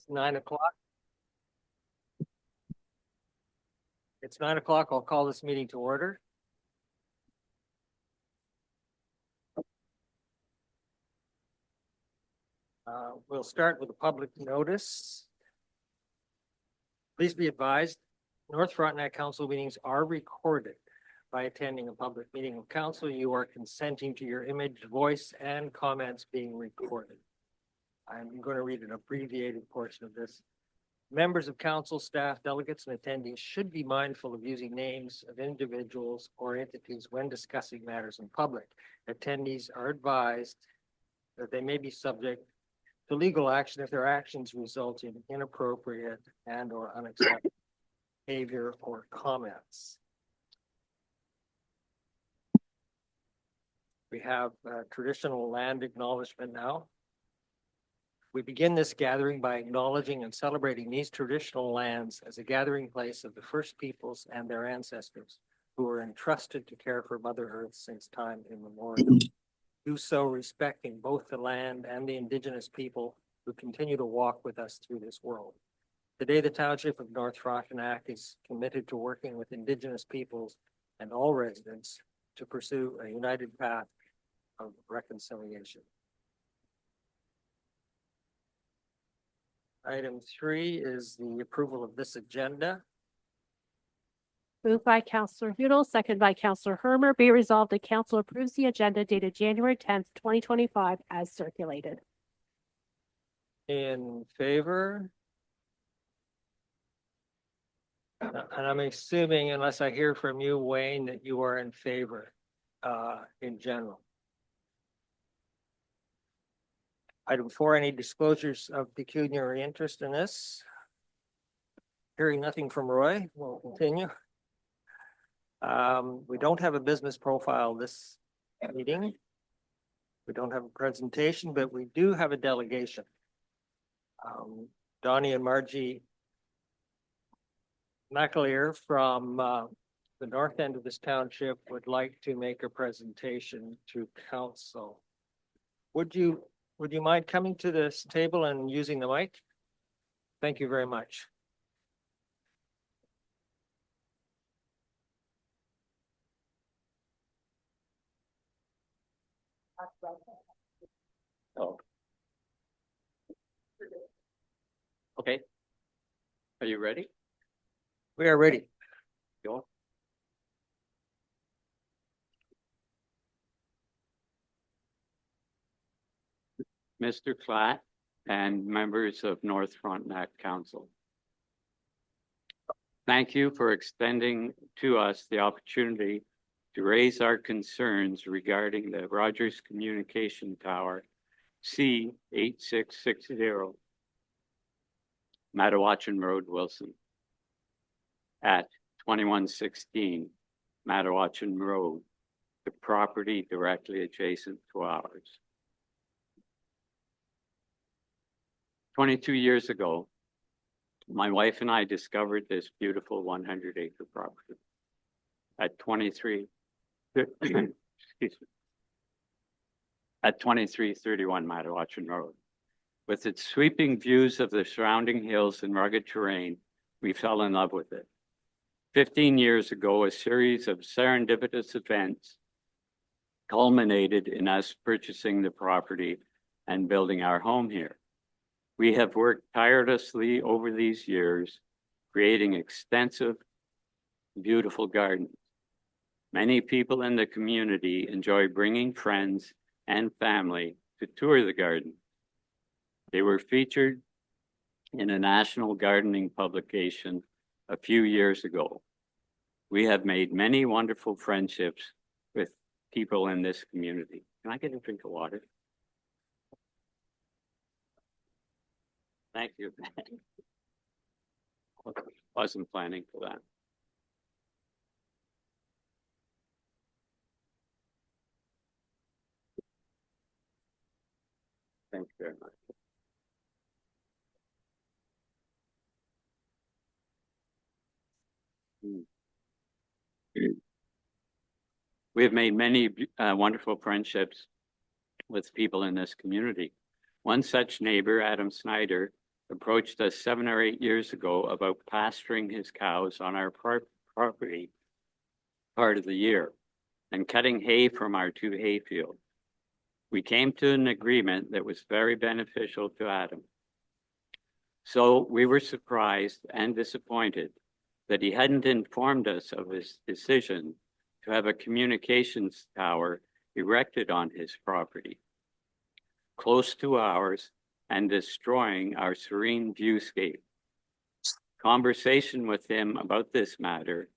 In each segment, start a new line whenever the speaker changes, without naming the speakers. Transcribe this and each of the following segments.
9 o'clock. It's 9 o'clock. I'll call this meeting to order. We'll start with a public notice. Please be advised, North Frontenac Council meetings are recorded. By attending a public meeting of council, you are consenting to your image, voice, and comments being recorded. I'm going to read an abbreviated portion of this. Members of council, staff, delegates, and attendees should be mindful of using names of individuals or entities when discussing matters in public. Attendees are advised that they may be subject to legal action if their actions result in inappropriate and or unacceptable behavior or comments. We have traditional land acknowledgement now. We begin this gathering by acknowledging and celebrating these traditional lands as a gathering place of the first peoples and their ancestors who were entrusted to care for Mother Earth since time immemorial. Do so respecting both the land and the Indigenous people who continue to walk with us through this world. Today, the Township of North Frontenac is committed to working with Indigenous peoples and all residents to pursue a united path of reconciliation. Item 3 is the approval of this agenda.
Moved by Councillor Hudel, second by Councillor Hermer. Be resolved that council approves the agenda dated January 10th, 2025 as circulated.
In favor? And I'm assuming, unless I hear from you, Wayne, that you are in favor in general. Item 4, any disclosures of pecuniary interest in this? Hearing nothing from Roy, we'll continue. We don't have a business profile this meeting. We don't have a presentation, but we do have a delegation. Donnie and Margie McAleer from the north end of this township would like to make a presentation to council. Would you mind coming to this table and using the mic? Thank you very much.
Oh. Okay. Are you ready?
We are ready.
Go. Mr. Klatt and members of North Frontenac Council. Thank you for extending to us the opportunity to raise our concerns regarding the Rogers Communication Tower C8660 Madawachen Road, Wilson at 2116 Madawachen Road, the property directly adjacent to ours. 22 years ago, my wife and I discovered this beautiful 100-acre property at 2331 Madawachen Road. With its sweeping views of the surrounding hills and rugged terrain, we fell in love with it. 15 years ago, a series of serendipitous events culminated in us purchasing the property and building our home here. We have worked tirelessly over these years, creating extensive, beautiful gardens. Many people in the community enjoy bringing friends and family to tour the garden. They were featured in a national gardening publication a few years ago. We have made many wonderful friendships with people in this community. Can I get a drink of water? Thank you. Wasn't planning for that. Thank you very much. We have made many wonderful friendships with people in this community. One such neighbor, Adam Snyder, approached us 7 or 8 years ago about pasturing his cows on our property part of the year and cutting hay from our 2 hay fields. We came to an agreement that was very beneficial to Adam. So we were surprised and disappointed that he hadn't informed us of his decision to have a communications tower erected on his property, close to ours and destroying our serene viewscape. Conversation with him about this matter,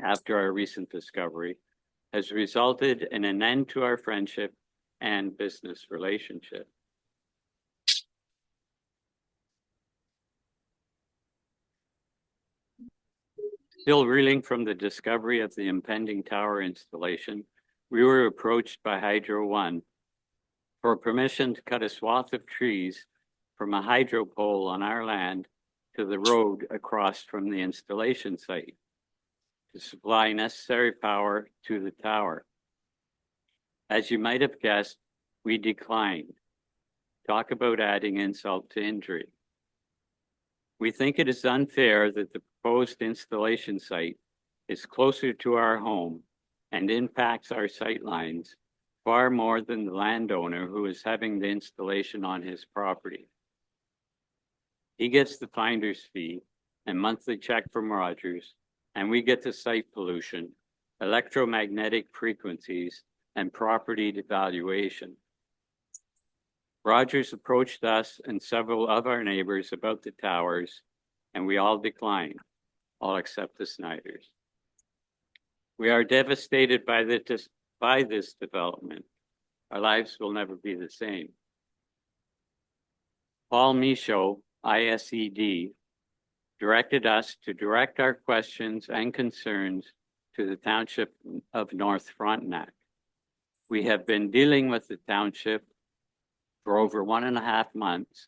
after our recent discovery, has resulted in an end to our friendship and business relationship. Still reeling from the discovery of the impending tower installation, we were approached by Hydro One for permission to cut a swath of trees from a hydro pole on our land to the road across from the installation site to supply necessary power to the tower. As you might have guessed, we declined. Talk about adding insult to injury. We think it is unfair that the proposed installation site is closer to our home and impacts our sight lines far more than the landowner who is having the installation on his property. He gets the finder's fee and monthly check from Rogers, and we get the site pollution, electromagnetic frequencies, and property devaluation. Rogers approached us and several of our neighbors about the towers, and we all declined, all except the Snyders. We are devastated by this development. Our lives will never be the same. Paul Michaud, ISED, directed us to direct our questions and concerns to the Township of North Frontenac. We have been dealing with the township for over 1.5 months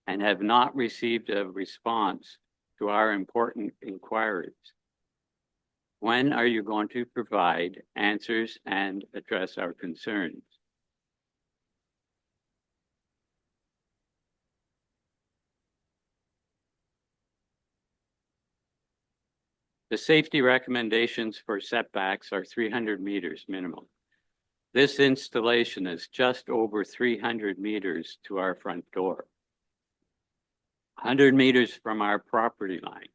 and have not received a response to our important inquiries. When are you going to provide answers and address our concerns? The safety recommendations for setbacks are 300 meters minimum. This installation is just over 300 meters to our front door, 100 meters from our property line.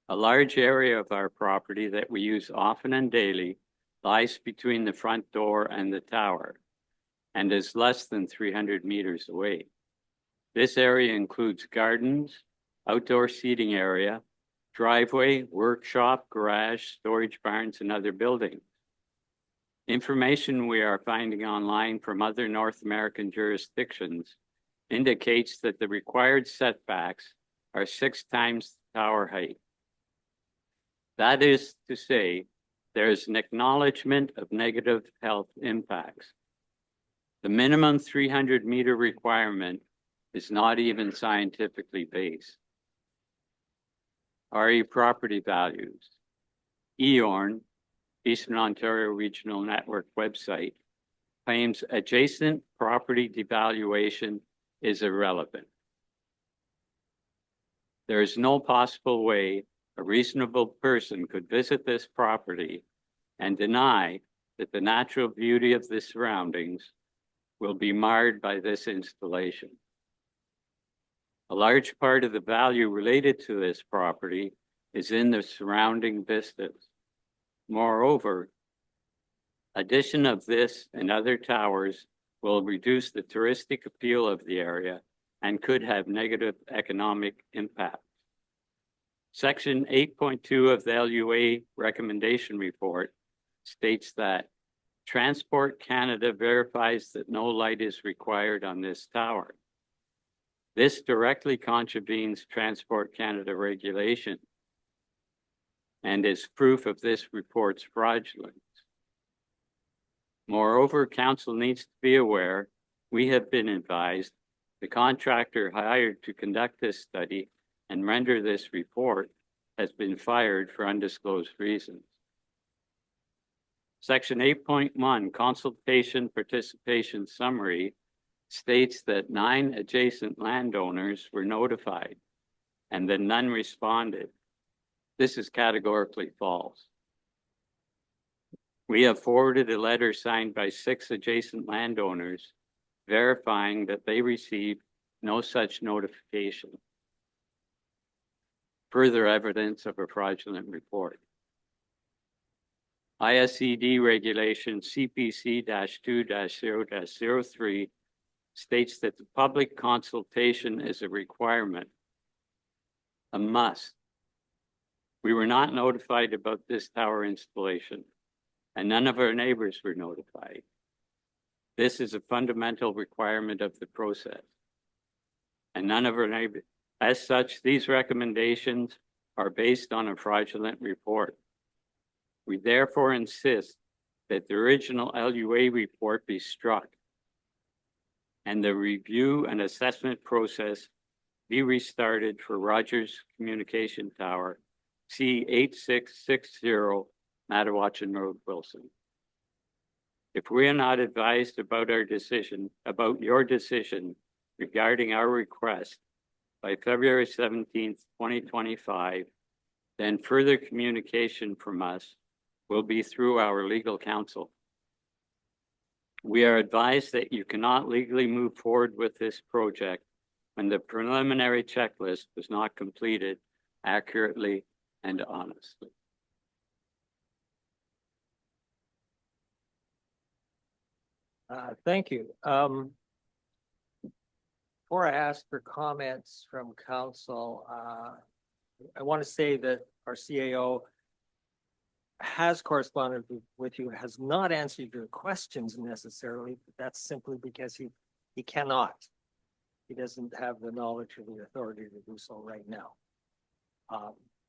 A large area of our property that we use often and daily lies between the front door and the tower and is less than 300 meters away. This area includes gardens, outdoor seating area, driveway, workshop, garage, storage barns, and other buildings. Information we are finding online from other North American jurisdictions indicates that the required setbacks are 6 times the tower height. That is to say, there is an acknowledgement of negative health impacts. The minimum 300-meter requirement is not even scientifically based. RE property values. EORN, Eastern Ontario Regional Network website, claims adjacent property devaluation is irrelevant. There is no possible way a reasonable person could visit this property and deny that the natural beauty of the surroundings will be marred by this installation. A large part of the value related to this property is in the surrounding vistas. Moreover, addition of this and other towers will reduce the touristic appeal of the area and could have negative economic impact. Section 8.2 of the LUA recommendation report states that Transport Canada verifies that no light is required on this tower. This directly contravenes Transport Canada regulation and is proof of this report's fraudulence. Moreover, council needs to be aware, we have been advised the contractor hired to conduct this study and render this report has been fired for undisclosed reasons. Section 8.1 Consultation Participation Summary states that 9 adjacent landowners were notified and that none responded. This is categorically false. We have forwarded a letter signed by 6 adjacent landowners verifying that they received no such notification. Further evidence of a fraudulent report. ISED regulation CPC-2-0-03 states that the public consultation is a requirement, a must. We were not notified about this tower installation, and none of our neighbors were notified. This is a fundamental requirement of the process. And none of our neighbors, as such, these recommendations are based on a fraudulent report. We therefore insist that the original LUA report be struck and the review and assessment process be restarted for Rogers Communication Tower, C8660, Matawachen Road, Wilson. If we are not advised about your decision regarding our request by February 17th, 2025, then further communication from us will be through our legal counsel. We are advised that you cannot legally move forward with this project when the preliminary checklist was not completed accurately and honestly.
Thank you. Before I ask for comments from council, I want to say that our CAO has corresponded with you, has not answered your questions necessarily, but that's simply because he cannot. He doesn't have the knowledge or the authority to do so right now.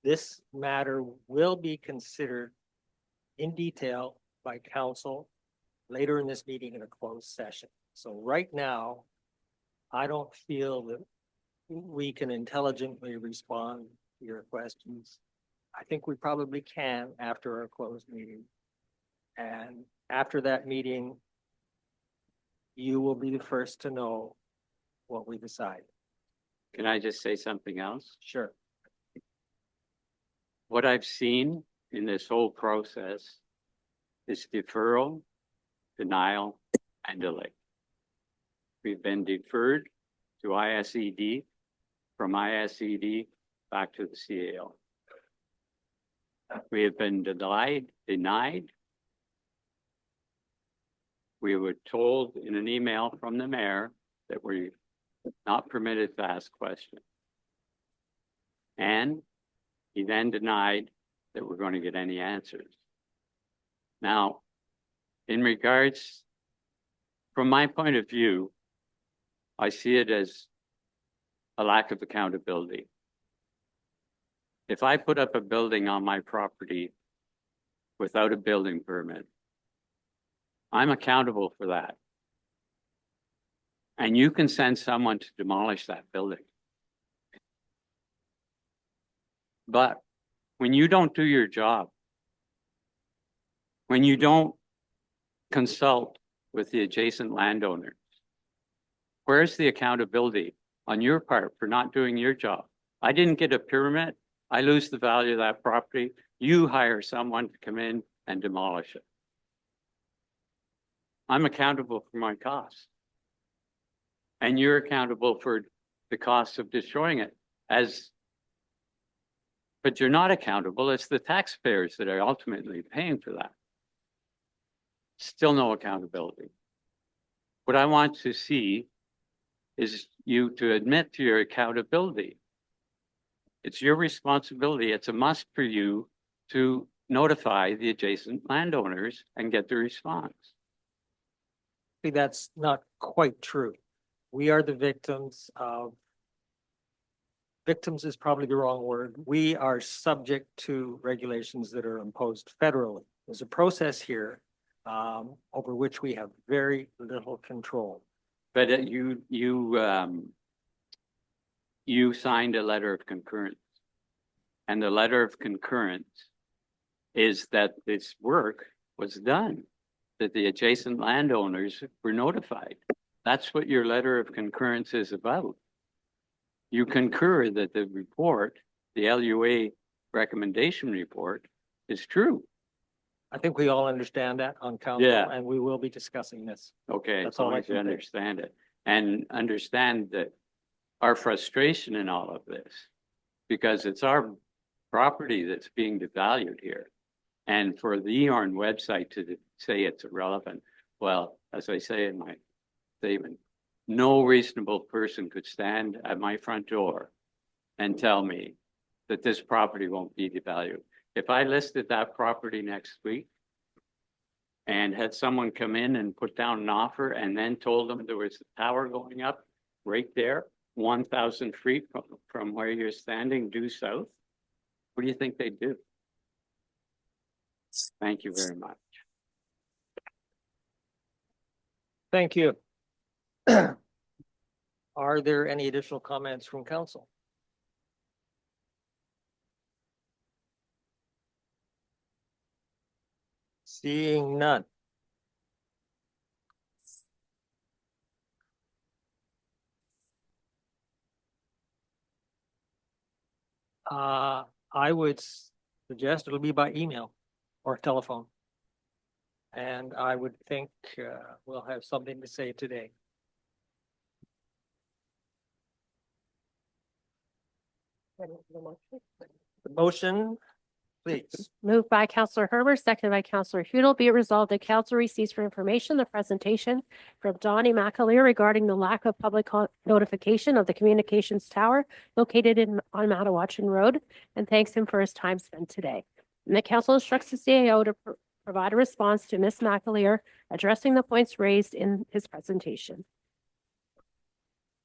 This matter will be considered in detail by council later in this meeting in a closed session. So right now, I don't feel that we can intelligently respond to your questions. I think we probably can after our closed meeting. And after that meeting, you will be the first to know what we decide.
Can I just say something else?
Sure.
What I've seen in this whole process is deferral, denial, and delay. We've been deferred to ISED, from ISED back to the CAO. We have been denied. We were told in an email from the mayor that we're not permitted to ask questions. And he then denied that we're going to get any answers. Now, in regards, from my point of view, I see it as a lack of accountability. If I put up a building on my property without a building permit, I'm accountable for that. And you can send someone to demolish that building. But when you don't do your job, when you don't consult with the adjacent landowners, where's the accountability on your part for not doing your job? I didn't get a permit. I lose the value of that property. You hire someone to come in and demolish it. I'm accountable for my costs. And you're accountable for the cost of destroying it. But you're not accountable. It's the taxpayers that are ultimately paying for that. Still no accountability. What I want to see is you to admit to your accountability. It's your responsibility. It's a must for you to notify the adjacent landowners and get the response.
See, that's not quite true. We are the victims of, victims is probably the wrong word. We are subject to regulations that are imposed federally. There's a process here over which we have very little control.
But you signed a letter of concurrence. And the letter of concurrence is that this work was done, that the adjacent landowners were notified. That's what your letter of concurrence is about. You concur that the report, the LUA recommendation report, is true.
I think we all understand that on council,
Yeah.
and we will be discussing this.
Okay,
That's
as long
all I
as you
can think.
understand it. And understand that our frustration in all of this, because it's our property that's being devalued here. And for the EORN website to say it's irrelevant, well, as I say in my statement, no reasonable person could stand at my front door and tell me that this property won't be devalued. If I listed that property next week and had someone come in and put down an offer and then told them there was a tower going up right there, 1,000 feet from where you're standing due south, what do you think they'd do? Thank you very much.
Thank you. Are there any additional comments from council? Seeing none. I would suggest it'll be by email or telephone. And I would think we'll have something to say today. The motion, please.
Moved by Counselor Hurmer, seconded by Counselor Hudel. Be it resolved that council receives for information the presentation from Donnie McAleer regarding the lack of public notification of the communications tower located on Matawatchin Road, and thanks him for his time spent today. And the council instructs the CAO to provide a response to Ms. McAleer addressing the points raised in his presentation.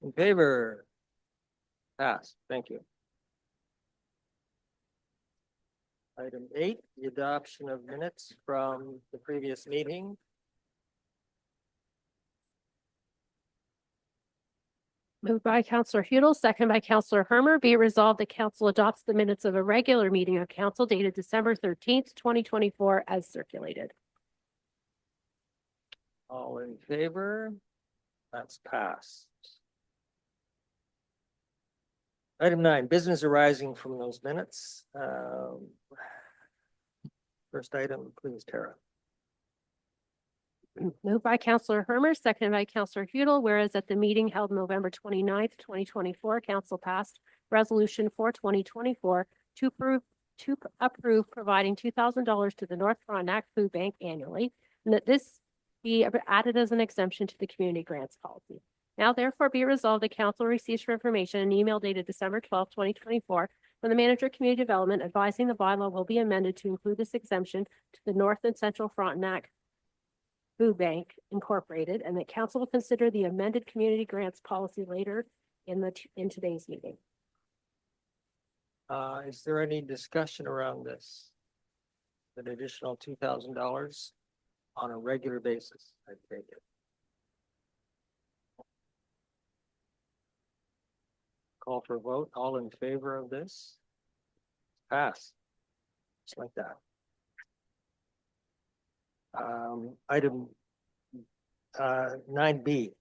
In favor? Passed. Thank you. Item 8, the adoption of minutes from the previous meeting.
Moved by Counselor Hudel, second by Counselor Hurmer. Be it resolved that council adopts the minutes of a regular meeting of council dated December 13th, 2024 as circulated.
All in favor? That's passed. Item 9, business arising from those minutes. First item, please, Tara.
Moved by Counselor Hurmer, seconded by Counselor Hudel, whereas at the meeting held November 29th, 2024, council passed resolution for 2024 to approve providing $2,000 to the North Frontenac Food Bank annually, and that this be added as an exemption to the community grants policy. Now therefore be resolved, the council receives for information an email dated December 12th, 2024 from the Manager of Community Development advising the bylaw will be amended to include this exemption to the North and Central Frontenac Food Bank Incorporated, and that council will consider the amended community grants policy later in today's meeting.
Is there any discussion around this? An additional $2,000 on a regular basis, I take it. Call for a vote. All in favor of this? Pass. Just like that. Item 9B.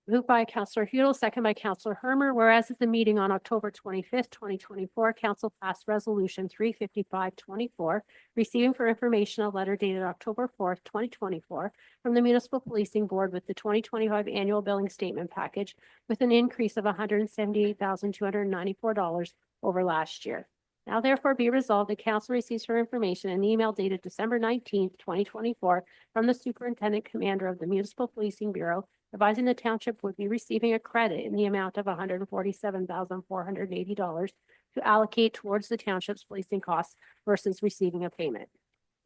Moved by Counselor Hudel, second by Counselor Hurmer, whereas at the meeting on October 25th, 2024, council passed resolution 35524, receiving for information a letter dated October 4th, 2024, from the Municipal Policing Board with the 2025 annual billing statement package with an increase of $178,294 over last year. Now therefore be resolved that council receives for information an email dated December 19th, 2024, from the Superintendent Commander of the Municipal Policing Bureau advising the township would be receiving a credit in the amount of $147,480 to allocate towards the township's policing costs versus receiving a payment.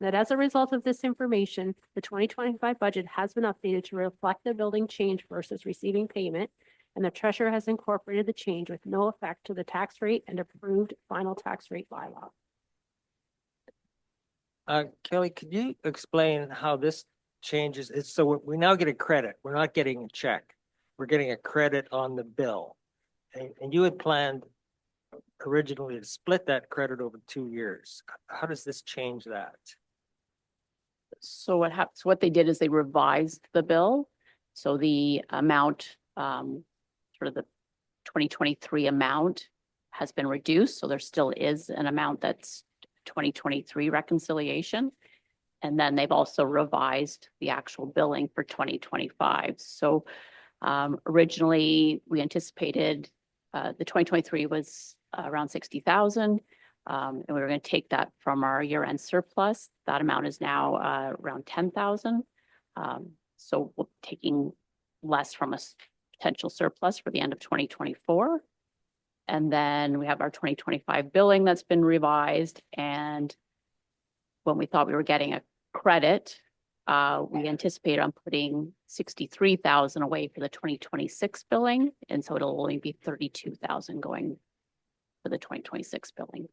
That as a result of this information, the 2025 budget has been updated to reflect the building change versus receiving payment, and the treasurer has incorporated the change with no effect to the tax rate and approved final tax rate bylaw.
Kelly, could you explain how this changes? It's so we now get a credit. We're not getting a check. We're getting a credit on the bill. And you had planned originally to split that credit over 2 years. How does this change that?
So what they did is they revised the bill. So the amount, sort of the 2023 amount has been reduced. So there still is an amount that's 2023 reconciliation. And then they've also revised the actual billing for 2025. So originally we anticipated the 2023 was around 60,000. And we were going to take that from our year-end surplus. That amount is now around 10,000. So we're taking less from a potential surplus for the end of 2024. And then we have our 2025 billing that's been revised. And when we thought we were getting a credit, we anticipated on putting 63,000 away for the 2026 billing. And so it'll only be 32,000 going for the 2026 billing.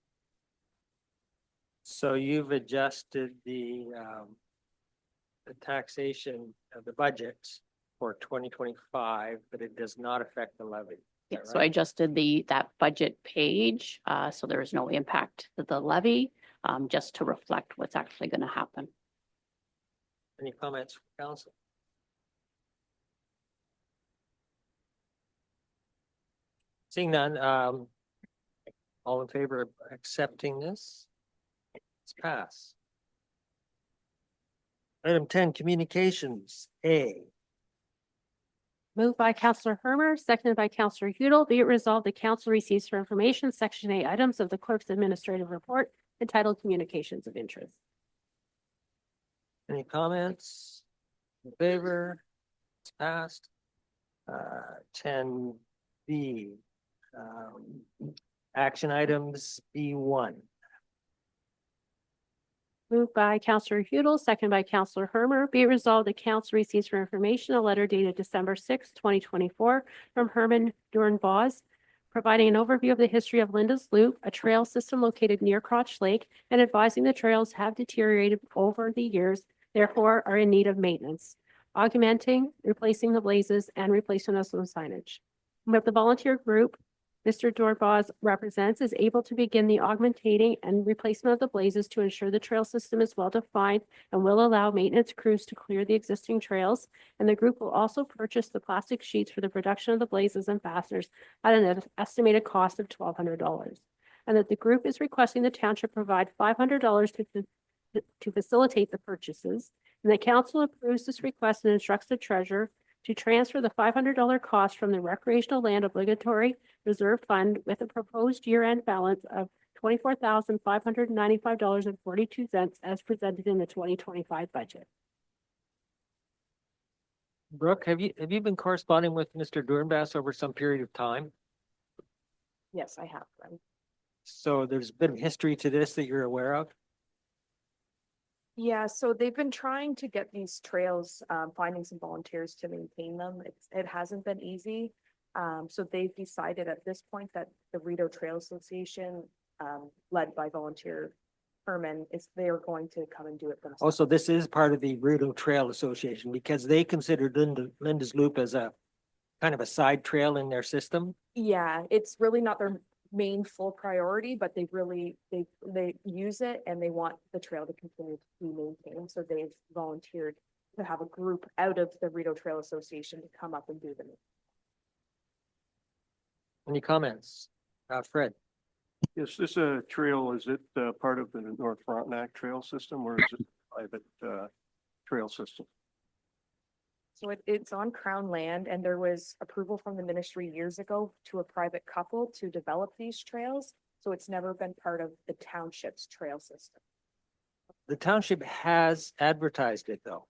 So you've adjusted the taxation of the budget for 2025, but it does not affect the levy. Is
Yeah,
that
so I
right?
adjusted that budget page, so there is no impact to the levy, just to reflect what's actually going to happen.
Any comments from council? Seeing none, all in favor of accepting this? It's passed. Item 10, communications, A.
Moved by Counselor Hermer, seconded by Counselor Hudel. Be it resolved, the council receives for information Section A items of the clerk's administrative report entitled Communications of Interest.
Any comments? In favor? It's passed. 10B. Action items B1.
Moved by Counselor Hudel, seconded by Counselor Hermer. Be it resolved, the council receives for information a letter dated December 6, 2024 from Herman Durenbos, providing an overview of the history of Linda's Loop, a trail system located near Crotch Lake, and advising the trails have deteriorated over the years, therefore are in need of maintenance, augmenting, replacing the blazes, and replacement of some signage. But the volunteer group Mr. Durenbos represents is able to begin the augmentating and replacement of the blazes to ensure the trail system is well defined and will allow maintenance crews to clear the existing trails. And the group will also purchase the plastic sheets for the production of the blazes and fasteners at an estimated cost of $1,200. And that the group is requesting the township provide $500 to facilitate the purchases. And the council approves this request and instructs the treasurer to transfer the $500 cost from the recreational land obligatory reserve fund with a proposed year-end balance of $24,595.42 as presented in the 2025 budget.
Brooke, have you been corresponding with Mr. Durenbos over some period of time?
Yes, I have them.
So there's a bit of history to this that you're aware of?
Yeah, so they've been trying to get these trails, finding some volunteers to maintain them. It hasn't been easy. So they've decided at this point that the Rideau Trail Association, led by volunteer Herman, they're going to come and do it themselves.
Also, this is part of the Rideau Trail Association because they considered Linda's Loop as a kind of a side trail in their system.
Yeah, it's really not their main full priority, but they use it and they want the trail to continue to be maintained. So they've volunteered to have a group out of the Rideau Trail Association to come up and do them.
Any comments? Fred?
Is this a trail, is it part of the North Frontenac Trail System or is it a private trail system?
So it's on Crown land and there was approval from the ministry years ago to a private couple to develop these trails. So it's never been part of the township's trail system.
The township has advertised it though.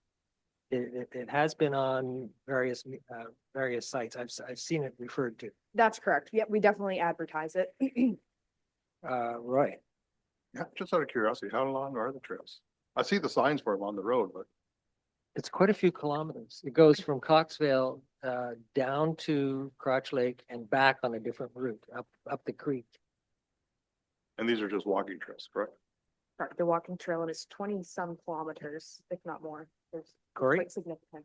It has been on various sites. I've seen it referred to.
That's correct. Yeah, we definitely advertise it.
Right.
Yeah, just out of curiosity, how long are the trails? I see the signs for them on the road, but
It's quite a few kilometers. It goes from Coxville down to Crotch Lake and back on a different route up the creek.
and these are just walking trails, correct?
Correct. The walking trail and it's 20-some kilometers, if not more. It's
Corey?
quite significant.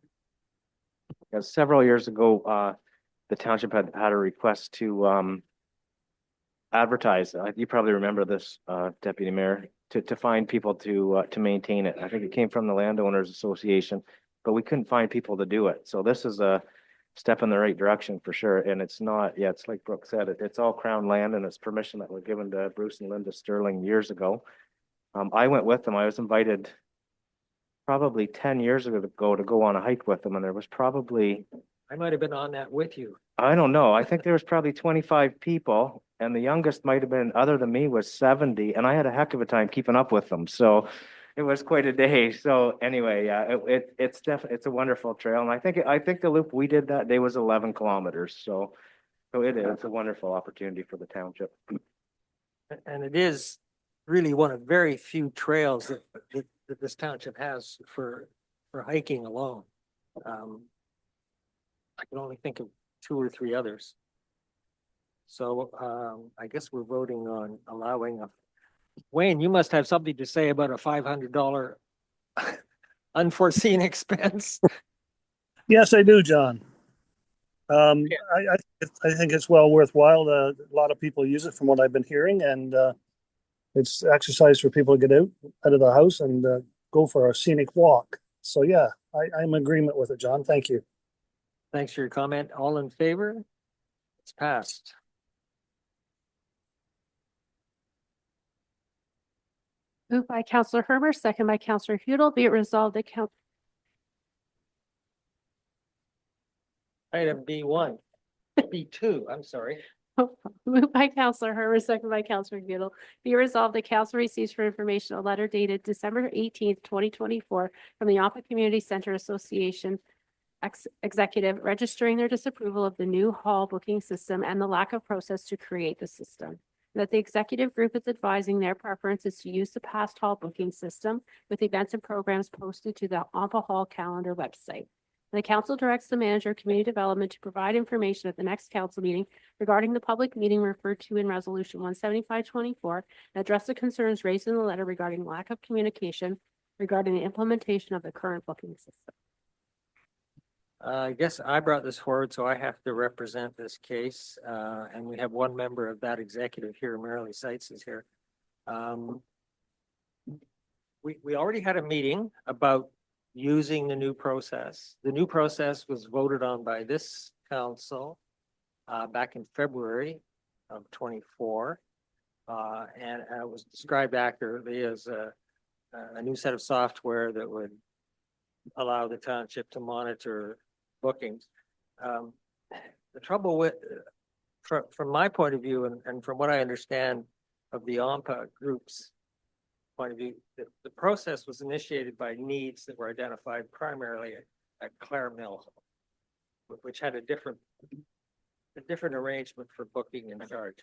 Several years ago, the township had a request to advertise. You probably remember this, Deputy Mayor. to find people to maintain it. I think it came from the landowners association, but we couldn't find people to do it. So this is a step in the right direction for sure. And it's not, yeah, it's like Brooke said, it's all Crown land and it's permission that was given to Bruce and Linda Sterling years ago. I went with them. I was invited probably 10 years ago to go on a hike with them. And there was probably,
I might have been on that with you.
I don't know. I think there was probably 25 people and the youngest might have been, other than me, was 70. And I had a heck of a time keeping up with them. So it was quite a day. So anyway, yeah, it's definitely, it's a wonderful trail. And I think the loop we did that day was 11 kilometers. So it is a wonderful opportunity for the township.
And it is really one of very few trails that this township has for hiking alone. I can only think of 2 or 3 others. So I guess we're voting on allowing Wayne, you must have something to say about a $500 unforeseen expense.
Yes, I do, John. I think it's well worthwhile. A lot of people use it from what I've been hearing, and it's exercise for people to get out of the house and go for a scenic walk. So yeah, I'm in agreement with it, John. Thank you.
Thanks for your comment. All in favor? It's passed.
Moved by Counselor Hermer, second by Counselor Hudel, be it resolved that
Item B1, B2, I'm sorry.
moved by Counselor Hermer, second by Counselor Hudel, be resolved that council receives for information a letter dated December 18th, 2024 from the Yampa Community Center Association executive registering their disapproval of the new hall booking system and the lack of process to create the system. That the executive group is advising their preference is to use the past hall booking system with events and programs posted to the Yampa Hall calendar website. The council directs the manager of community development to provide information at the next council meeting regarding the public meeting referred to in resolution 17524 and address the concerns raised in the letter regarding lack of communication regarding the implementation of the current booking system.
I guess I brought this forward, so I have to represent this case. And we have one member of that executive here, Marilee Seitz is here. We already had a meeting about using the new process. The new process was voted on by this council back in February of 24. And it was described accurately as a new set of software that would allow the township to monitor bookings. The trouble with, from my point of view and from what I understand of the Yampa group's point of view, the process was initiated by needs that were identified primarily at Clare Mill, which had a different arrangement for booking and charge.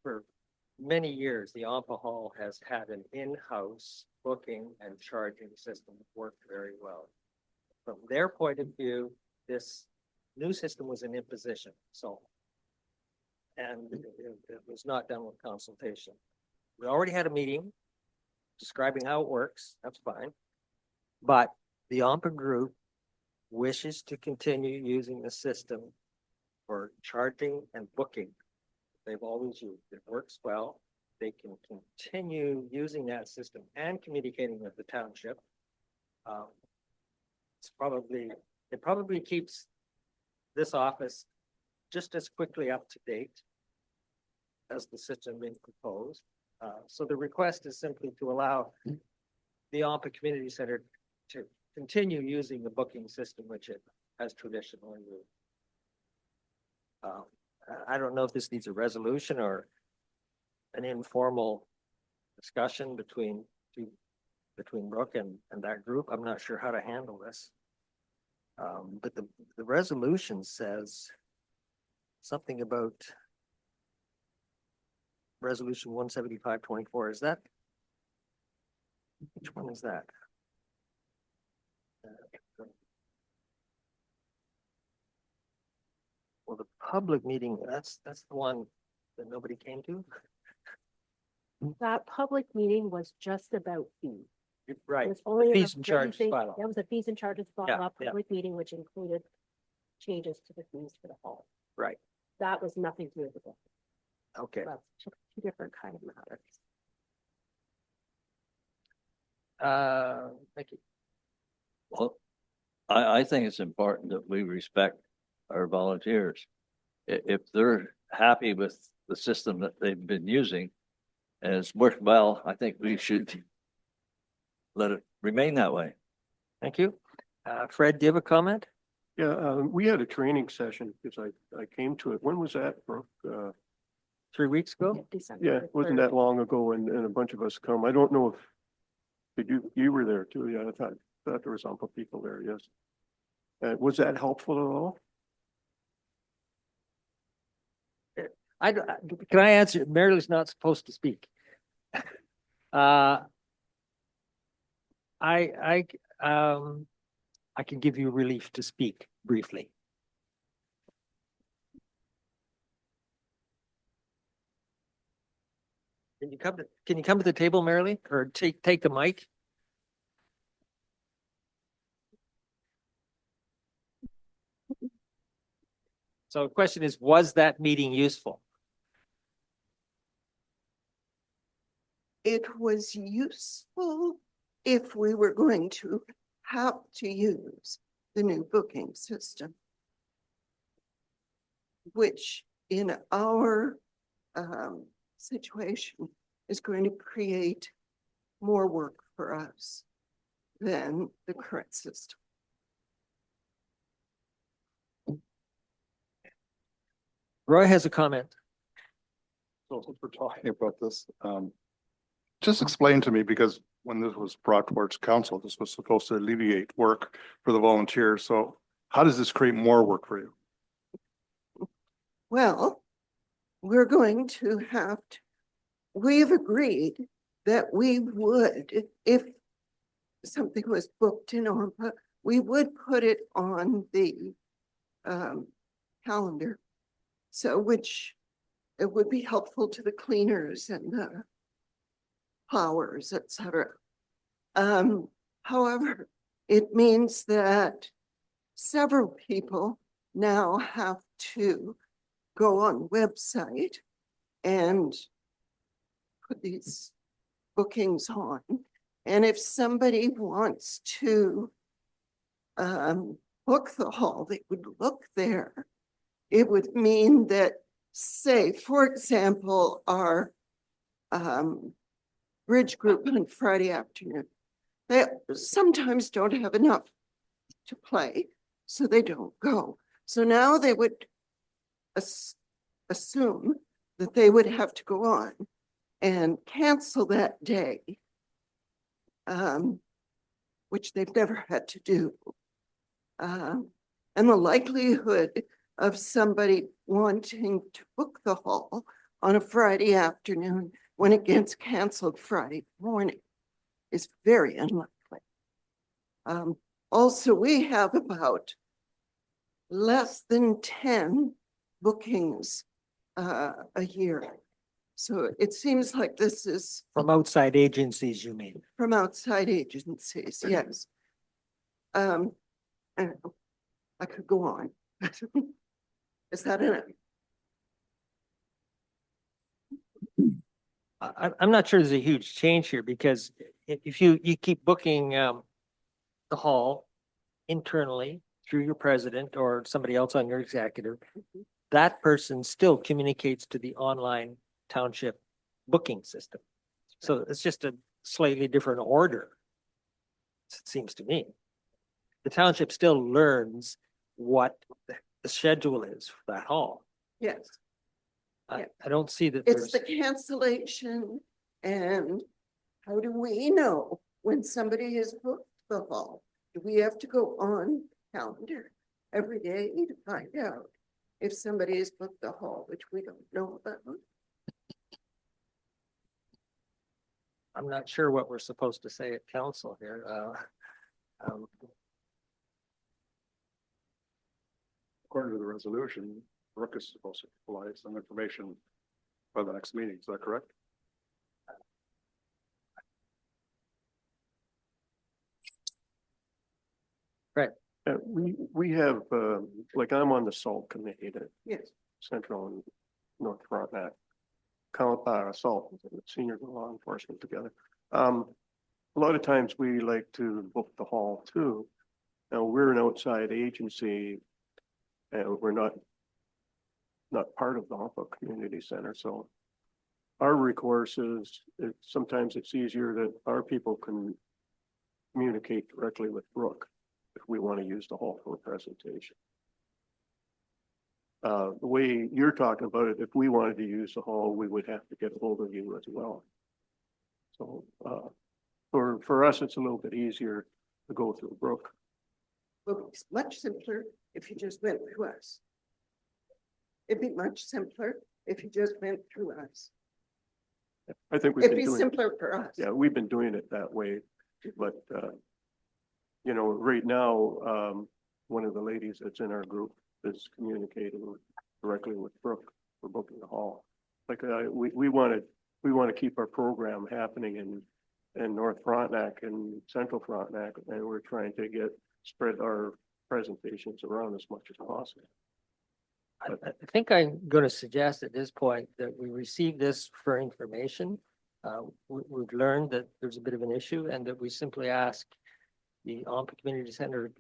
For many years, the Yampa Hall has had an in-house booking and charging system that worked very well. From their point of view, this new system was an imposition, and it was not done with consultation. We already had a meeting describing how it works, that's fine. But the Yampa group wishes to continue using the system for charging and booking. They've always used it. It works well. They can continue using that system and communicating with the township. It probably keeps this office just as quickly up to date as the system being proposed. So the request is simply to allow the Yampa Community Center to continue using the booking system, which it has traditionally used. I don't know if this needs a resolution or an informal discussion between Brooke and that group. I'm not sure how to handle this. But the resolution says something about resolution 17524. Is that, which one is that? Well, the public meeting, that's the one that nobody came to.
That public meeting was just about fees.
Right.
It was only
Fees
about
and charges
raising-
bylaw.
That was a fees and charges
Yeah,
bylaw
yeah.
public meeting, which included changes to the fees for the hall.
Right.
That was nothing to do with the book.
Okay.
That's two different kind of matters.
Mickey.
Well, I think it's important that we respect our volunteers. If they're happy with the system that they've been using and it's worked well, I think we should let it remain that way.
Thank you. Fred, do you have a comment?
Yeah, we had a training session because I came to it. When was that, Brooke?
3 weeks ago?
December
Yeah, it wasn't
3rd.
that long ago and a bunch of us come. I don't know if, you were there too? Yeah, I thought there was some people there, yes. Was that helpful at all?
Can I answer? Mary's not supposed to speak. I can give you relief to speak briefly. Can you come to the table, Marilee, or take the mic? So the question is, was that meeting useful?
It was useful if we were going to have to use the new booking system, which in our situation is going to create more work for us than the current system.
Roy has a comment.
So since we're talking about this, just explain to me, because when this was brought towards council, this was supposed to alleviate work for the volunteers. So how does this create more work for you?
Well, we're going to have to, we've agreed that we would, if something was booked in OMPA, we would put it on the calendar. So which it would be helpful to the cleaners and the powers, et cetera. However, it means that several people now have to go on website and put these bookings on. And if somebody wants to book the hall, they would look there. It would mean that, say, for example, our bridge group on Friday afternoon, they sometimes don't have enough to play, so they don't go. So now they would assume that they would have to go on and cancel that day, which they've never had to do. And the likelihood of somebody wanting to book the hall on a Friday afternoon when it gets canceled Friday morning is very unlikely. Also, we have about less than 10 bookings a year. So it seems like this is
From outside agencies, you mean?
from outside agencies, yes. And I could go on. Is that enough?
I'm not sure there's a huge change here, because if you keep booking the hall internally through your president or somebody else on your executive, that person still communicates to the online township booking system. So it's just a slightly different order, it seems to me. The township still learns what the schedule is for that hall.
Yes,
I don't see that
it's
there's,
the cancellation, and how do we know when somebody has booked the hall? Do we have to go on calendar every day to find out if somebody has booked the hall, which we don't know about?
I'm not sure what we're supposed to say at council here.
According to the resolution, Brooke is supposed to provide some information by the next meeting. Is that correct?
We have, like I'm on the SALT committee, the
Yes.
Central and North Frontenac, SALT, senior law enforcement together. a lot of times we like to book the hall too. Now, we're an outside agency and we're not part of the Humboldt Community Center, so our recourse is, sometimes it's easier that our people can communicate directly with Brooke if we want to use the hall for a presentation. The way you're talking about it, if we wanted to use the hall, we would have to get a hold of you as well. So, for us, it's a little bit easier to go through Brooke.
Well, it's much simpler if you just went through us. It'd be much simpler if you just went through us.
I think we've
It'd
been
be
doing,
simpler for us.
yeah, we've been doing it that way, but, you know, right now, one of the ladies that's in our group is communicating directly with Brooke for booking the hall. Like, we want to keep our program happening in North Frontenac and Central Frontenac, and we're trying to spread our presentations around as much as possible.
I think I'm going to suggest at this point that we receive this for information. We've learned that there's a bit of an issue and that we simply ask the Ompa Community Center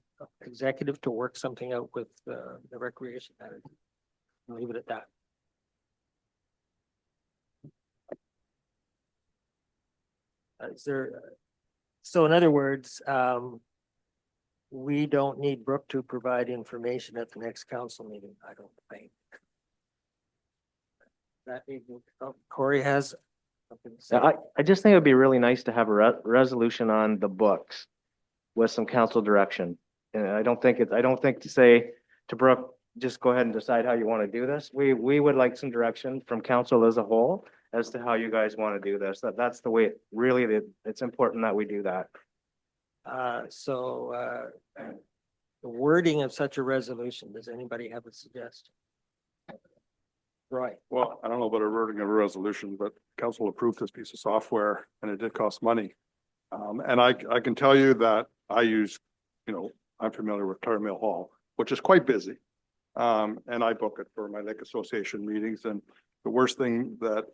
executive to work something out with the recreation manager. I'll leave it at that. So in other words, we don't need Brooke to provide information at the next council meeting, I don't think. Corey has something to say.
I just think it'd be really nice to have a resolution on the books with some council direction. And I don't think to say to Brooke, just go ahead and decide how you want to do this. We would like some direction from council as a whole as to how you guys want to do this. That's the way it's important that we do that.
The wording of such a resolution, does anybody have a suggestion? Right.
Well, I don't know about a wording of a resolution, but council approved this piece of software and it did cost money. And I can tell you that I use, I'm familiar with Clare Mill Hall, which is quite busy. And I book it for my lake association meetings. And the worst thing that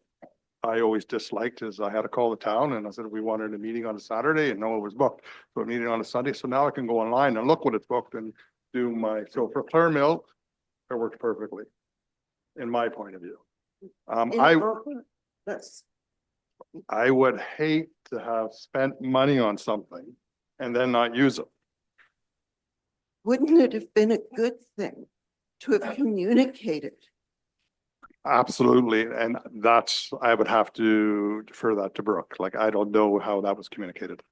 I always disliked is I had to call the town and I said, we wanted a meeting on a Saturday and no, it was booked. So a meeting on a Sunday. So now I can go online and look what it's booked and so for Clare Mill, it works perfectly. In my point of view. I would hate to have spent money on something and then not use it.
Wouldn't it have been a good thing to have communicated?
Absolutely. And I would have to defer that to Brooke. Like, I don't know how that was communicated.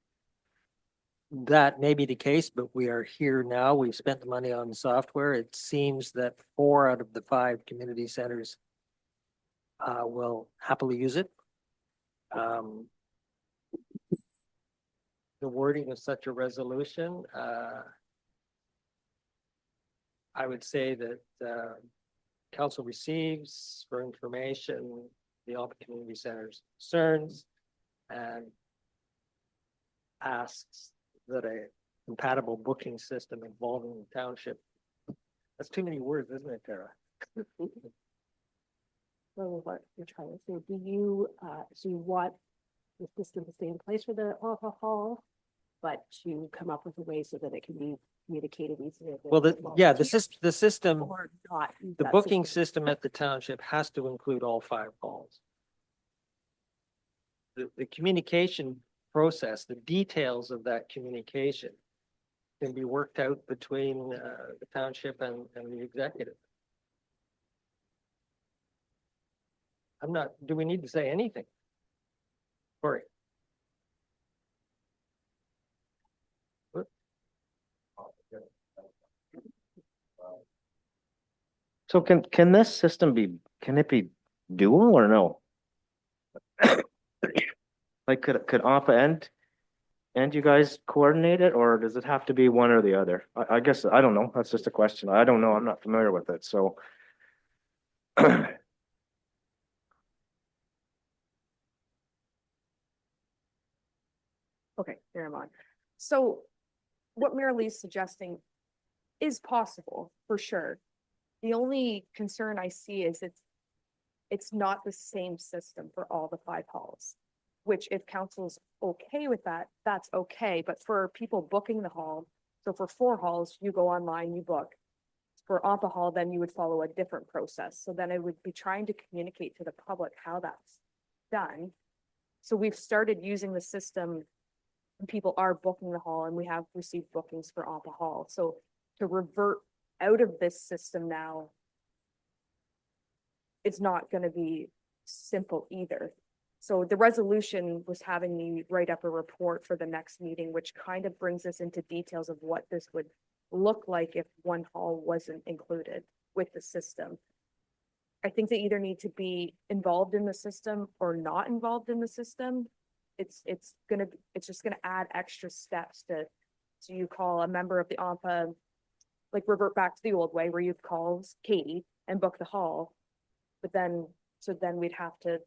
That may be the case, but we are here now. We've spent the money on the software. It seems that 4 out of the 5 community centers will happily use it. The wording of such a resolution, I would say that council receives for information the Ompa Community Center's concerns and asks that a compatible booking system involving the township. That's too many words, isn't it, Tara?
So what you're trying to say, do you want the system to stay in place for the alcohol, but to come up with a way so that it can be communicated easily?
Well, the system,
Or not use
the
that
booking system at the township has to include all 5 halls. The communication process, the details of that communication can be worked out between the township and the executive. Do we need to say anything? Corey?
So can this system can it be dual or no? Like could Ompa and you guys coordinate it, or does it have to be one or the other? I guess, I don't know. That's just a question. I don't know. I'm not familiar with it, so.
Okay, there I'm on. So what Mayor Lee's suggesting is possible for sure. The only concern I see is it's not the same system for all the 5 halls. which if council's okay with that, that's okay. But for people booking the hall, so for 4 halls, you go online, you book. For Ampa Hall, then you would follow a different process. So then I would be trying to communicate to the public how that's done. So we've started using the system. And people are booking the hall, and we have received bookings for Ampa Hall. So to revert out of this system now, it's not going to be simple either. So the resolution was having me write up a report for the next meeting, which kind of brings us into details of what this would look like if one hall wasn't included with the system. I think they either need to be involved in the system or not involved in the system. It's just gonna add extra steps to, so you call a member of the AMPA, like revert back to the old way where you'd call Katie and book the hall. But then, so then we'd have to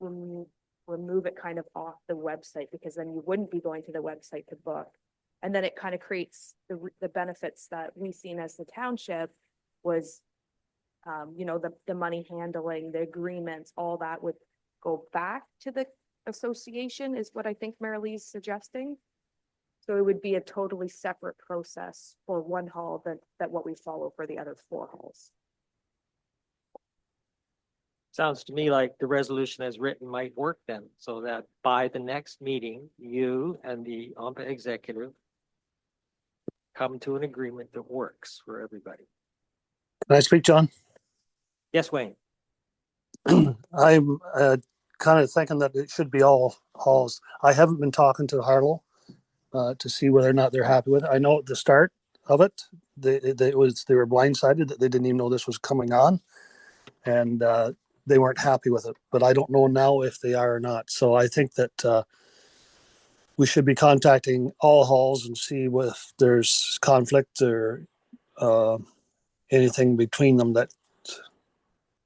remove it kind of off the website, because then you wouldn't be going to the website to book. And then it kind of creates the benefits that we seen as the township was, you know, the money handling, the agreements, all that would go back to the association is what I think Marilee's suggesting. So it would be a totally separate process for one hall that what we follow for the other 4 halls.
Sounds to me like the resolution as written might work then, so that by the next meeting, you and the AMPA executive come to an agreement that works for everybody.
Can I speak, John?
Yes, Wayne?
I'm kind of thinking that it should be all halls. I haven't been talking to Harlow to see whether or not they're happy with it. I know at the start of it, they were blindsided that they didn't even know this was coming on, and they weren't happy with it. But I don't know now if they are or not. So I think that we should be contacting all halls and see if there's conflict or anything between them that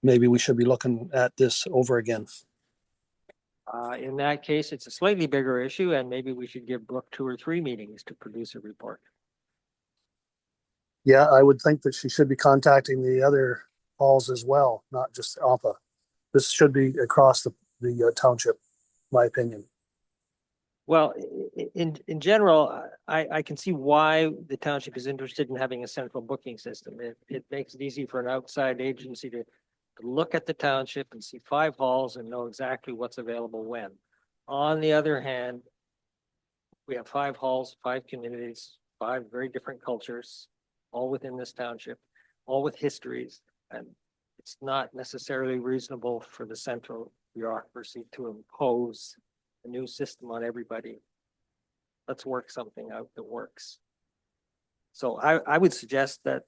maybe we should be looking at this over again.
In that case, it's a slightly bigger issue, and maybe we should give Brooke 2 or 3 meetings to produce a report.
Yeah, I would think that she should be contacting the other halls as well, not just AMPA. This should be across the township, my opinion.
Well, in general, I can see why the township is interested in having a central booking system. It makes it easy for an outside agency to look at the township and see 5 halls and know exactly what's available when. On the other hand, we have 5 halls, 5 communities, 5 very different cultures, all within this township, all with histories, and it's not necessarily reasonable for the central bureaucracy to impose a new system on everybody. Let's work something out that works. So I would suggest that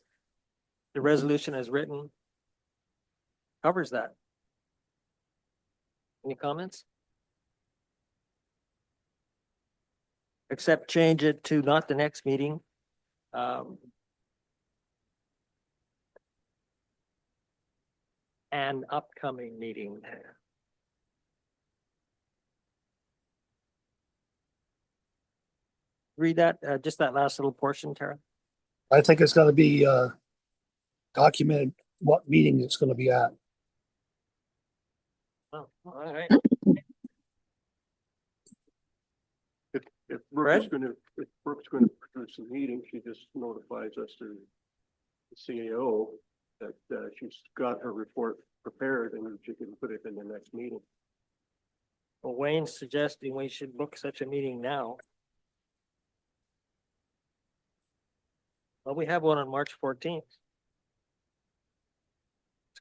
the resolution as written covers that. Any comments? Except change it to not the next meeting. An upcoming meeting. Read that, just that last little portion, Tara.
I think it's going to be documented what meeting it's going to be at.
Oh, all right.
If Brooke's gonna produce a meeting, she just notifies us to the CAO that she's got her report prepared and she can put it in the next meeting.
Well, Wayne's suggesting we should book such a meeting now. Well, we have one on March 14th. It's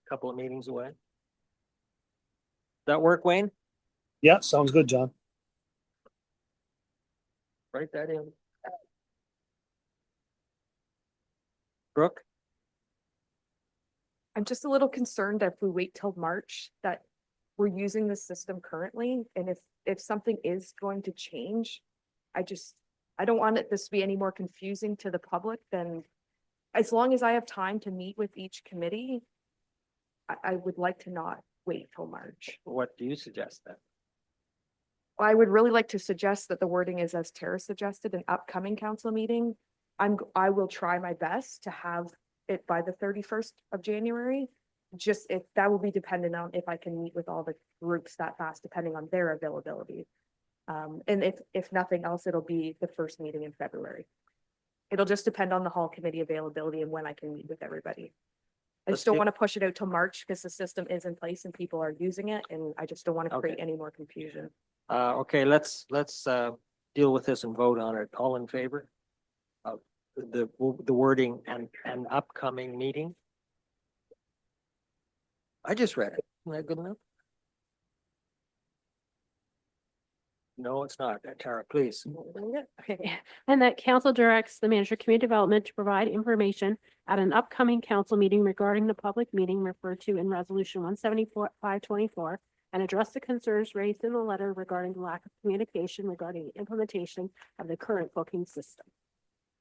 a couple of meetings away. That work, Wayne?
Yeah, sounds good, John.
Write that in. Brooke?
I'm just a little concerned that if we wait till March, that we're using the system currently, and if something is going to change, I don't want this to be any more confusing to the public than, as long as I have time to meet with each committee, I would like to not wait till March.
What do you suggest then?
I would really like to suggest that the wording is as Tara suggested, an upcoming council meeting. I will try my best to have it by the 31st of January. just if that will be dependent on if I can meet with all the groups that fast, depending on their availability. And if nothing else, it'll be the first meeting in February. It'll just depend on the hall committee availability and when I can meet with everybody. I
Let's
just don't
do-
want to push it out till March because the system is in place and people are using it, and I just don't want to create
Okay.
any more confusion.
Okay, let's deal with this and vote on it. All in favor? Of the wording and an upcoming meeting? I just read it. Isn't that good enough? No, it's not. Tara, please.
Okay, and that council directs the manager of community development to provide information at an upcoming council meeting regarding the public meeting referred to in resolution 174-524 and address the concerns raised in the letter regarding the lack of communication regarding the implementation of the current booking system.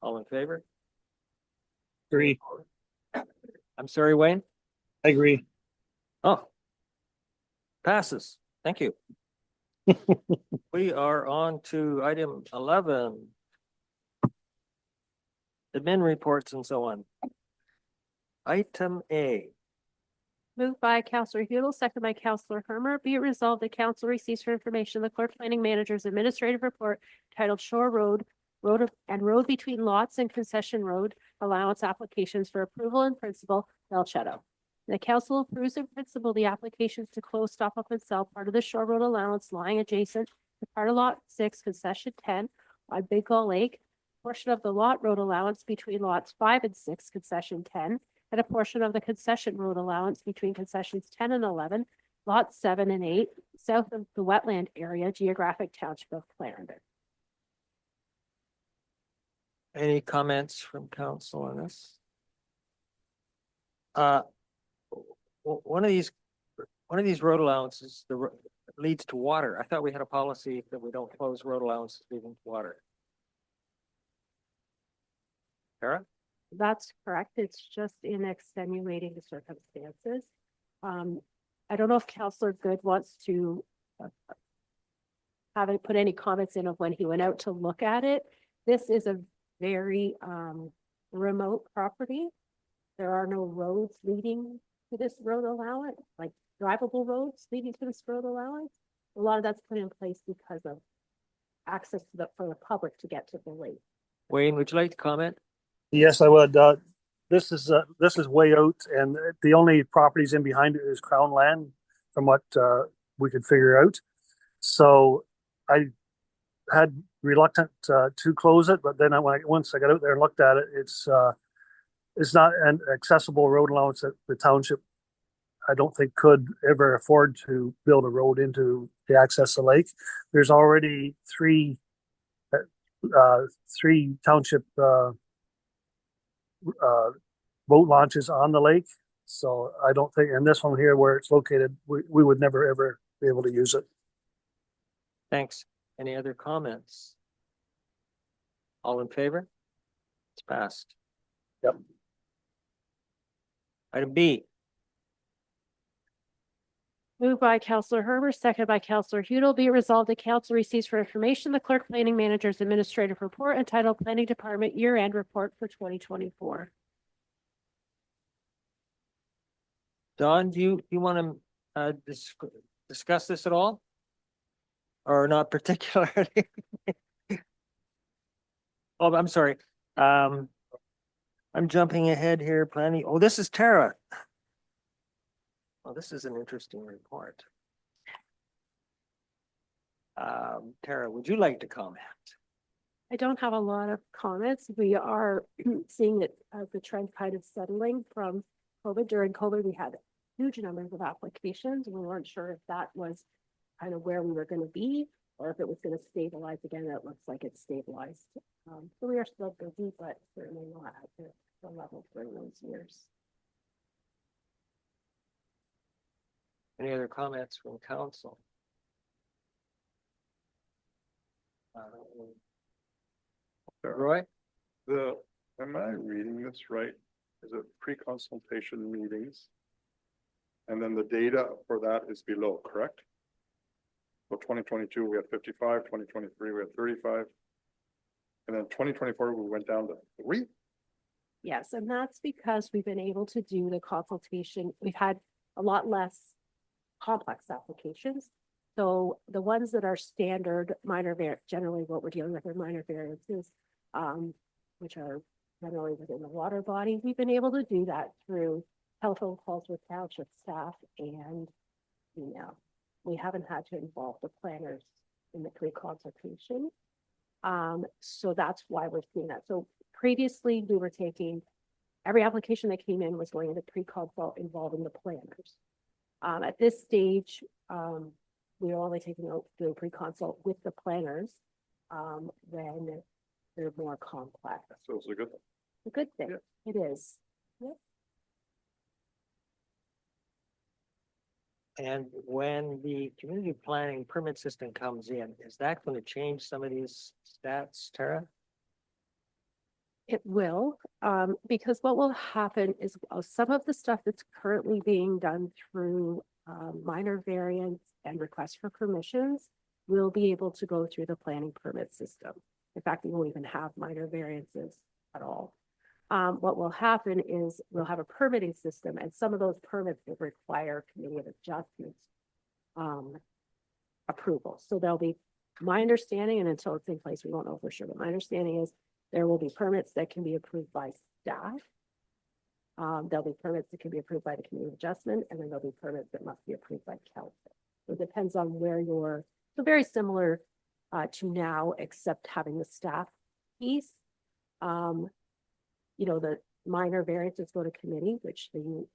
All in favor?
Agree.
I'm sorry, Wayne?
I agree.
Oh. Passes. Thank you. We are on to item 11. Admin reports and so on. Item A.
Moved by Councillor Hudel, second by Councillor Hermer. Be it resolved, the council receives for information the clerk planning manager's administrative report titled Shore Road, Road between lots and concession road allowance applications for approval in principle, Belchetto. The council approves in principle the applications to close, stop up and sell part of the Shore Road allowance lying adjacent to part of Lot 6, concession 10 on Big Gull Lake, portion of the lot road allowance between lots 5 and 6, concession 10, and a portion of the concession road allowance between concessions 10 and 11, lots 7 and 8, south of the wetland area, geographic township of Clarendon.
Any comments from council on this? One of these road allowances, leads to water. I thought we had a policy that we don't close road allowances leading to water. Tara?
That's correct. It's just in extenuating circumstances. I don't know if Councillor Good wants to haven't put any comments in of when he went out to look at it. This is a very remote property. There are no roads leading to this road allowance, like drivable roads leading to this road allowance. A lot of that's put in place because of access to for the public to get to the lake.
Wayne, would you like to comment?
Yes, I would. This is way out, and the only properties in behind it is Crown land, from what we could figure out. So I had reluctant to close it, but then once I got out there and looked at it, it's not an accessible road allowance that the township, I don't think, could ever afford to build a road into to access the lake. There's already three township boat launches on the lake. So I don't think, and this one here where it's located, we would never ever be able to use it.
Thanks. Any other comments? All in favor? It's passed.
Yep.
Item B.
Moved by Councillor Herbert, seconded by Councillor Hudel. Be it resolved, the council receives for information the clerk planning manager's administrative report entitled Planning Department Year-End Report for 2024.
Don, do you want to discuss this at all? Or not particularly? Oh, I'm sorry. I'm jumping ahead here, planning. Oh, this is Tara. Well, this is an interesting report. Tara, would you like to comment?
I don't have a lot of comments. We are seeing that the trend kind of settling from COVID. During COVID, we had huge numbers of applications. We weren't sure if that was kind of where we were going to be or if it was going to stabilize again. It looks like it's stabilized. So we are still busy, but certainly not at the level during those years.
Any other comments from council? Roy?
Am I reading this right? Is it pre-consultation meetings? And then the data for that is below, correct? So 2022, we had 55, 2023, we had 35. And then 2024, we went down to 3.
Yes, and that's because we've been able to do the consultation. We've had a lot less complex applications. So the ones that are standard generally what we're dealing with are minor variances, which are generally within the water body. We've been able to do that through telephone calls with township staff and email. We haven't had to involve the planners in the pre-consultation. So that's why we're seeing that. So previously we were taking, every application that came in was going into pre-consult involving the planners. At this stage, we're only taking out the pre-consult with the planners, when they're more complex.
So it's a good.
A good thing.
Yeah.
It is. Yep.
And when the community planning permit system comes in, is that going to change some of these stats, Tara?
It will, because what will happen is some of the stuff that's currently being done through minor variance and requests for permissions will be able to go through the planning permit system. In fact, we won't even have minor variances at all. What will happen is we'll have a permitting system, and some of those permits will require committee of adjustments approval. So there'll be, my understanding, and until it's in place, we won't know for sure, but my understanding is there will be permits that can be approved by staff. There'll be permits that can be approved by the committee of adjustment, and then there'll be permits that must be approved by council. So it depends on where you're, so very similar to now, except having the staff piece. You know, the minor variances go to committee, which will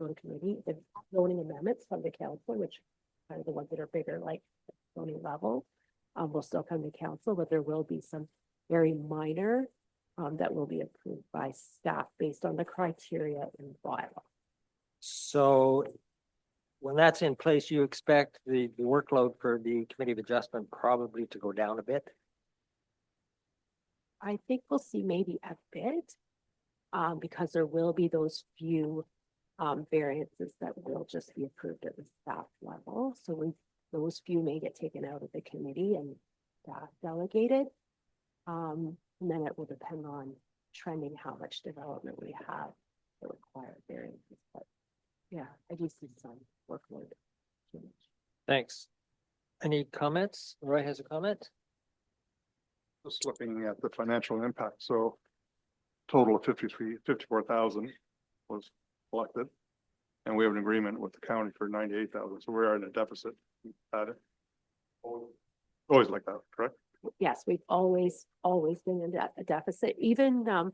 go to committee. The zoning amendments from the council, which are the ones that are bigger, like zoning level, will still come to council, but there will be some very minor that will be approved by staff based on the criteria in the bylaw.
So when that's in place, you expect the workload for the committee of adjustment probably to go down a bit?
I think we'll see maybe a bit, because there will be those few variances that will just be approved at the staff level. So those few may get taken out of the committee and staff delegated. And then it will depend on trending how much development we have that require variances. But yeah, I do see some workload change.
Thanks. Any comments? Roy has a comment?
Just looking at the financial impact, so total of 54,000 was collected. And we have an agreement with the county for 98,000, so we're in a deficit. At it. Always like that, correct?
Yes, we've always been in a deficit. Even, I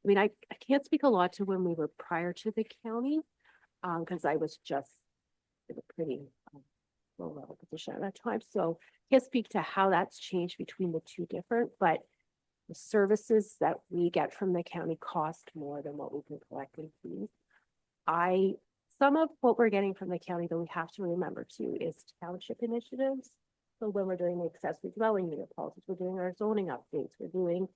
mean, I can't speak a lot to when we were prior to the county, because I was just in a pretty low level position at that time. So I can't speak to how that's changed between the two different, but the services that we get from the county cost more than what we can collect in fees. Some of what we're getting from the county that we have to remember too is township initiatives. So when we're doing the accessory dwelling unit policies, we're doing our zoning updates, we're doing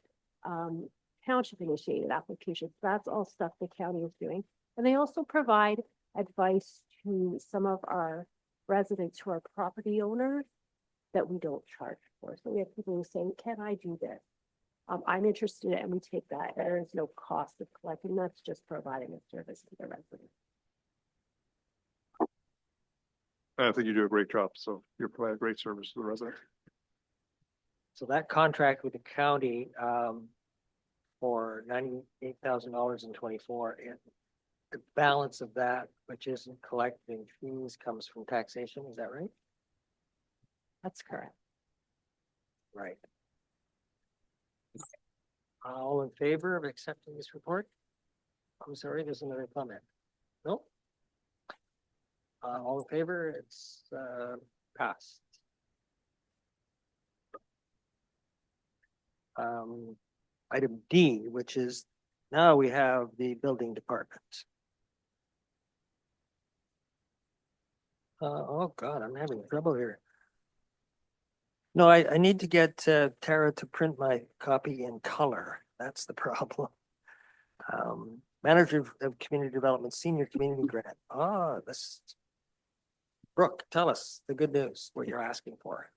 township initiated applications. That's all stuff the county is doing. And they also provide advice to some of our residents who are property owners that we don't charge for. So we have people who say, can I do this? I'm interested, and we take that. There is no cost of collecting. That's just providing a service to the residents.
I think you do a great job, so you provide a great service to the resident.
So that contract with the county for $98,000 in 24, and the balance of that, which isn't collecting fees, comes from taxation. Is that right?
That's correct.
Right. All in favor of accepting this report? I'm sorry, there's another comment. No? All in favor, it's passed. Item D, which is now we have the building department. Oh God, I'm having trouble here. No, I need to get Tara to print my copy in color. That's the problem. Manager of Community Development, Senior Community Grant. This. Brooke, tell us the good news, what you're asking for.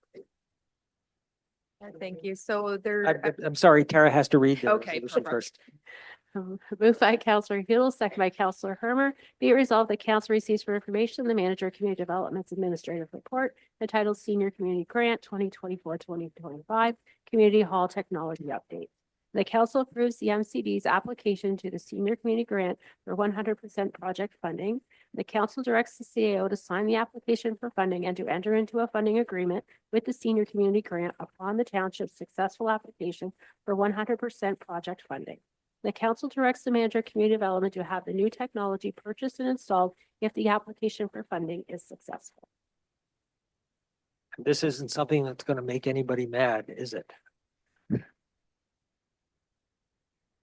Thank you. So there.
I'm sorry, Tara has to read the
Okay,
resolution
perfect.
first.
Moved by Counselor Hudel, second by Counselor Hermer. Be it resolved that council receives for information the Manager of Community Development's Administrative Report entitled Senior Community Grant 2024-2025 Community Hall Technology Update. The council approves the MCD's application to the Senior Community Grant for 100% project funding. The council directs the CAO to sign the application for funding and to enter into a funding agreement with the Senior Community Grant upon the township's successful application for 100% project funding. The council directs the Manager of Community Development to have the new technology purchased and installed if the application for funding is successful.
This isn't something that's going to make anybody mad, is it?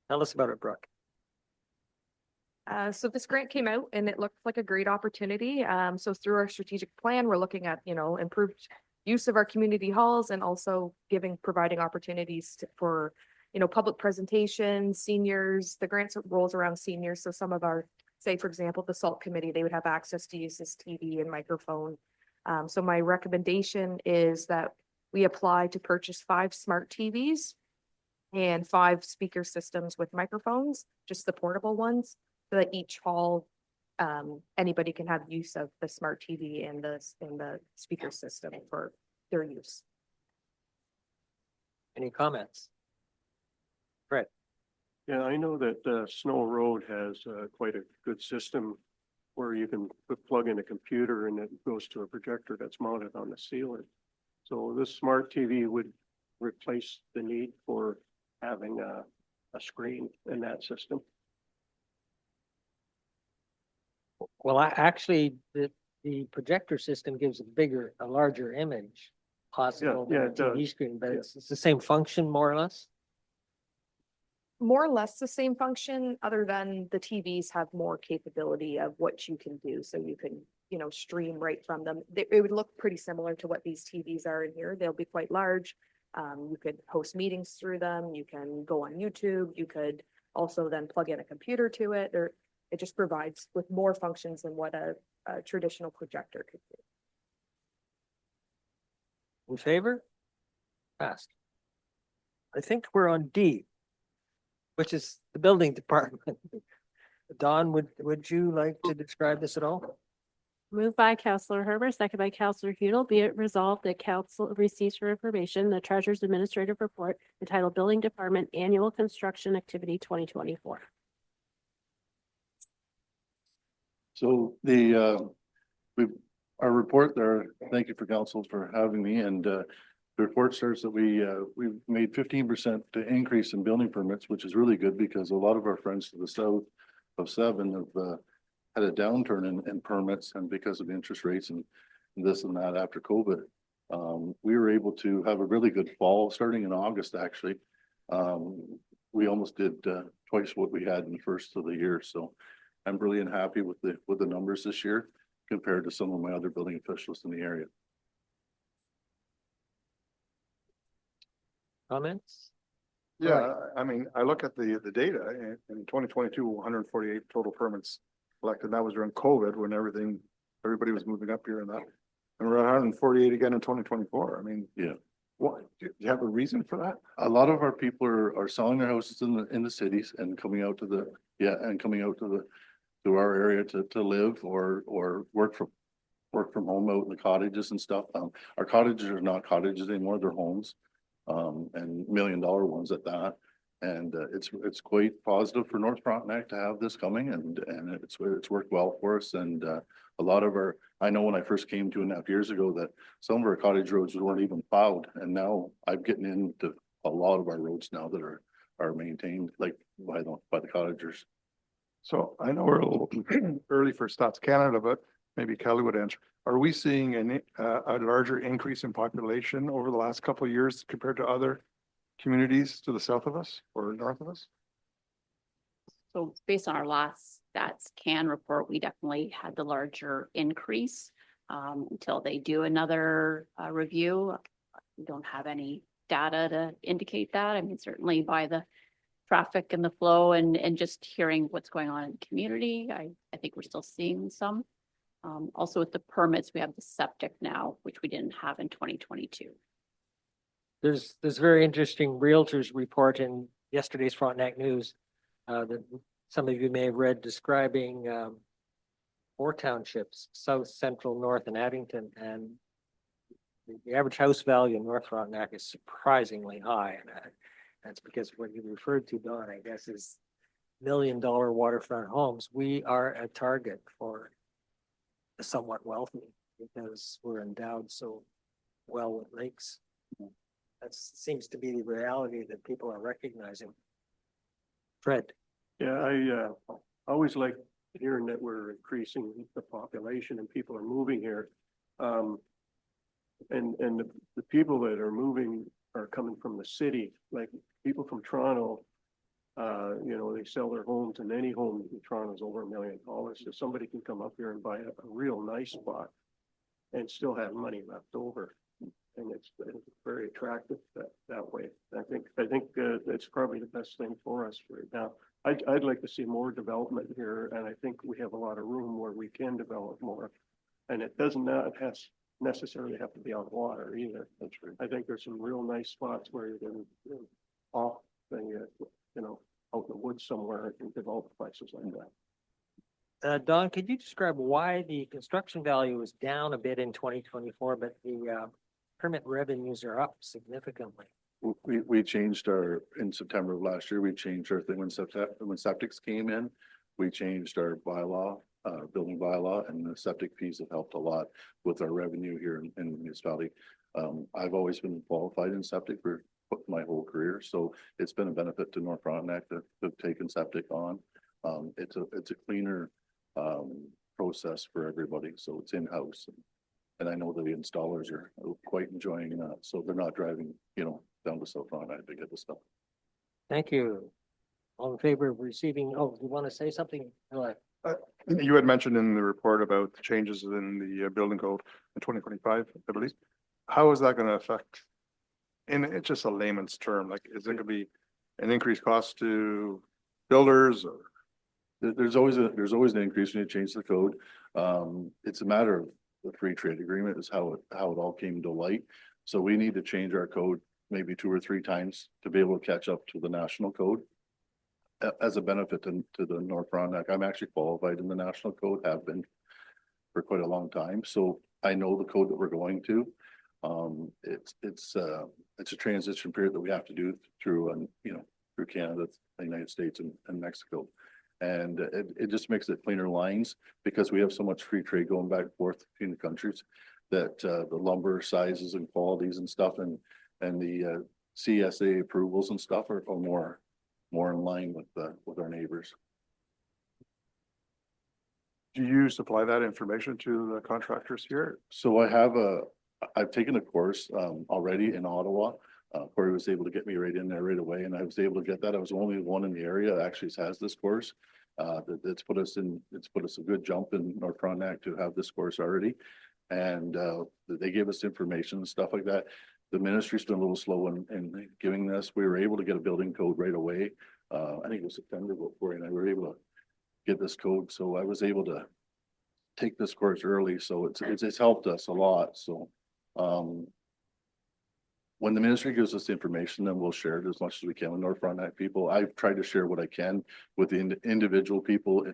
Tell us about it, Brooke.
So this grant came out and it looked like a great opportunity. So through our strategic plan, we're looking at, improved use of our community halls and also providing opportunities for, public presentations, seniors. The grant rolls around seniors. So some of our, say, for example, the SALT committee, they would have access to use this TV and microphone. So my recommendation is that we apply to purchase 5 smart TVs and 5 speaker systems with microphones, just the portable ones, so that each hall, anybody can have use of the smart TV and the speaker system for their use.
Any comments? Fred?
Yeah, I know that Snow Road has quite a good system where you can plug in a computer and it goes to a projector that's mounted on the ceiling. So this smart TV would replace the need for having a screen in that system.
Well, the projector system gives a larger image possible
Yeah,
than a
it does.
TV screen, but
Yeah.
it's the same function more or less.
More or less the same function, other than the TVs have more capability of what you can do. So you can, stream right from them. It would look pretty similar to what these TVs are in here. They'll be quite large. You could host meetings through them. You can go on YouTube. You could also then plug in a computer to it, or it just provides with more functions than what a traditional projector could do.
In favor? Passed. I think we're on D, which is the building department. Dawn, would you like to describe this at all?
Moved by Counselor Herber, second by Counselor Hudel. Be it resolved that council receives for information the Treasurer's Administrative Report entitled Building Department Annual Construction Activity 2024.
So our report there, thank you for council for having me, and the report says that we've made 15% increase in building permits, which is really good because a lot of our friends to the south of 7 have had a downturn in permits, and because of interest rates and this and that after COVID. We were able to have a really good fall starting in August, actually. We almost did twice what we had in the first of the year, so I'm really unhappy with the numbers this year compared to some of my other building officials in the area.
Comments?
Yeah, I mean, I look at the data in 2022, 148 total permits collected. That was during COVID when everybody was moving up here and that. And we're at 148 again in 2024. I mean, yeah. What, do you have a reason for that? A lot of our people are selling their houses in the cities and coming out to our area to live or work from home out in the cottages and stuff. Our cottages are not cottages anymore, they're homes. And $1 million ones at that. And it's quite positive for North Frontenac to have this coming, and it's worked well for us. And a lot of I know when I first came 2.5 years ago that some of our cottage roads weren't even plowed, and now I'm getting into a lot of our roads now that are maintained like by the cottagers.
So I know we're a little early for Stats Canada, but maybe Kelly would answer. Are we seeing a larger increase in population over the last couple of years compared to other communities to the south of us or north of us?
So based on our last Stats Can report, we definitely had the larger increase. Until they do another review, we don't have any data to indicate that. I mean, certainly by the traffic and the flow and just hearing what's going on in the community, I think we're still seeing some. Also with the permits, we have the septic now, which we didn't have in 2022.
There's very interesting realtors report in yesterday's Frontenac News that some of you may have read describing, 4 townships, south, central, north, and Addington, and the average house value in North Frontenac is surprisingly high, and that's because what you referred to, Don, I guess, is $1 million waterfront homes. We are a target for the somewhat wealthy because we're endowed so well with lakes. That seems to be the reality that people are recognizing. Fred.
Yeah, I always like hearing that we're increasing the population and people are moving here. And the people that are moving are coming from the city, like people from Toronto. They sell their homes, and any home in Toronto is over $1 million. So somebody can come up here and buy a real nice spot and still have money left over. And it's very attractive that way. I think that's probably the best thing for us right now. I'd like to see more development here, and I think we have a lot of room where we can develop more. And it does not necessarily have to be on water either. That's right. I think there's some real nice spots where you can off out in the woods somewhere and develop places like that.
Don, could you describe why the construction value is down a bit in 2024, but the permit revenues are up significantly?
We changed in September of last year, we changed our thing when septics came in, we changed our bylaw, building bylaw, and the septic fees have helped a lot with our revenue here in the municipality. I've always been qualified in septic for my whole career, so it's been a benefit to North Frontenac to have taken septic on. It's a cleaner process for everybody, so it's in-house. And I know that the installers are quite enjoying that, so they're not driving, down to South Frontenac to get the stuff.
Thank you. All in favor of receiving, you want to say something?
You had mentioned in the report about the changes in the building code in 2025, I believe. How is that going to affect, and it's just a layman's term, like, is it going to be an increased cost to builders or?
There's always an increase when you change the code. It's a matter of the free trade agreement is how it all came to light. So we need to change our code maybe 2 or 3 times to be able to catch up to the national code. As a benefit to the North Frontenac, I'm actually qualified in the national code, have been for quite a long time. So I know the code that we're going to. It's a transition period that we have to do through Canada, the United States, and Mexico. And it just makes it cleaner lines because we have so much free trade going back and forth between the countries that the lumber sizes and qualities and stuff and the CSA approvals and stuff are more in line with our neighbors.
Do you supply that information to the contractors here?
So I've taken a course already in Ottawa. Corey was able to get me right in there right away, and I was able to get that. I was the only one in the area that actually has this course. It's put us a good jump in North Frontenac to have this course already. And they gave us information and stuff like that. The ministry's been a little slow in giving this. We were able to get a building code right away. I think it was September before, and I were able to get this code. So I was able to take this course early. So it's helped us a lot. So when the ministry gives us the information, then we'll share it as much as we can with North Frontenac people. I've tried to share what I can with the individual people,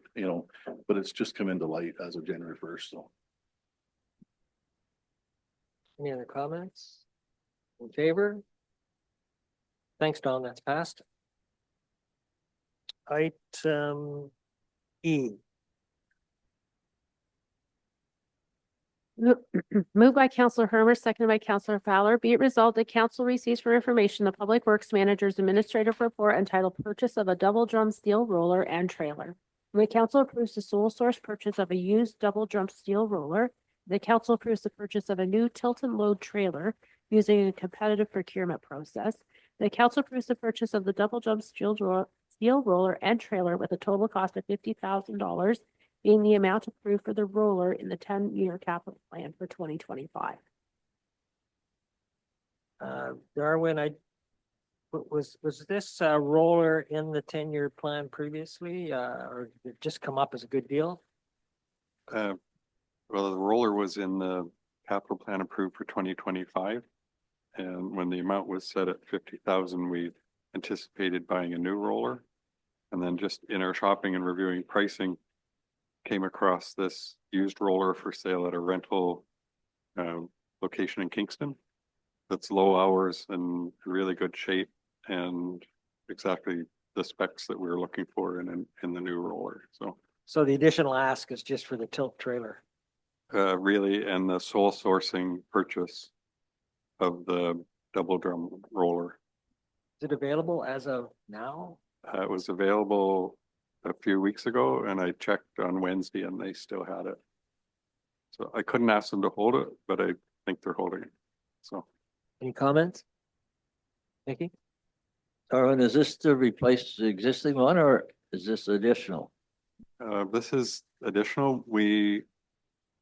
but it's just come into light as of January 1st. So.
Any other comments? In favor? Thanks, Don. That's passed. Item E.
Moved by Counselor Hermer, seconded by Counselor Fowler. Be it resolved that council receives for information the Public Works Manager's administrative report entitled Purchase of a Double Drum Steel Roller and Trailer. The council approves the sole source purchase of a used double drum steel roller. The council approves the purchase of a new tilt and load trailer using a competitive procurement process. The council approves the purchase of the double drum steel roller and trailer with a total cost of $50,000, being the amount approved for the roller in the 10-year capital plan for 2025.
Darwin, was this roller in the 10-year plan previously, or did it just come up as a good deal?
Well, the roller was in the capital plan approved for 2025. And when the amount was set at 50,000, we anticipated buying a new roller. And then just in our shopping and reviewing pricing, came across this used roller for sale at a rental location in Kingston. That's low hours and really good shape and exactly the specs that we were looking for in the new roller.
So the additional ask is just for the tilt trailer.
Really, and the sole sourcing purchase of the double drum roller.
Is it available as of now?
It was available a few weeks ago and I checked on Wednesday and they still had it. So I couldn't ask them to hold it, but I think they're holding it. So.
Any comments? Nikki?
Darwin, is this to replace the existing one or is this additional?
This is additional.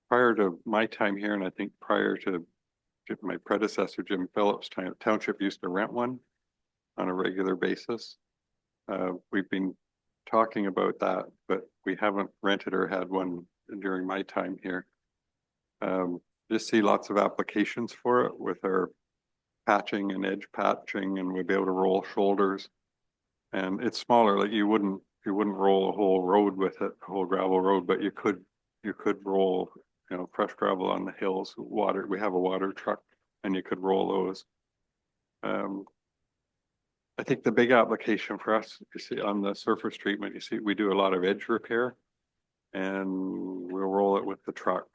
Prior to my time here, and I think prior to my predecessor, Jim Phillips, township used to rent one on a regular basis. We've been talking about that, but we haven't rented or had one during my time here. Just see lots of applications for it with our patching and edge patching, and we'd be able to roll shoulders. And it's smaller, like you wouldn't roll a whole road with it, a whole gravel road, but you could roll, fresh gravel on the hills, water. We have a water truck and you could roll those. I think the big application for us, you see on the surface treatment, you see, we do a lot of edge repair and we'll roll it with the truck.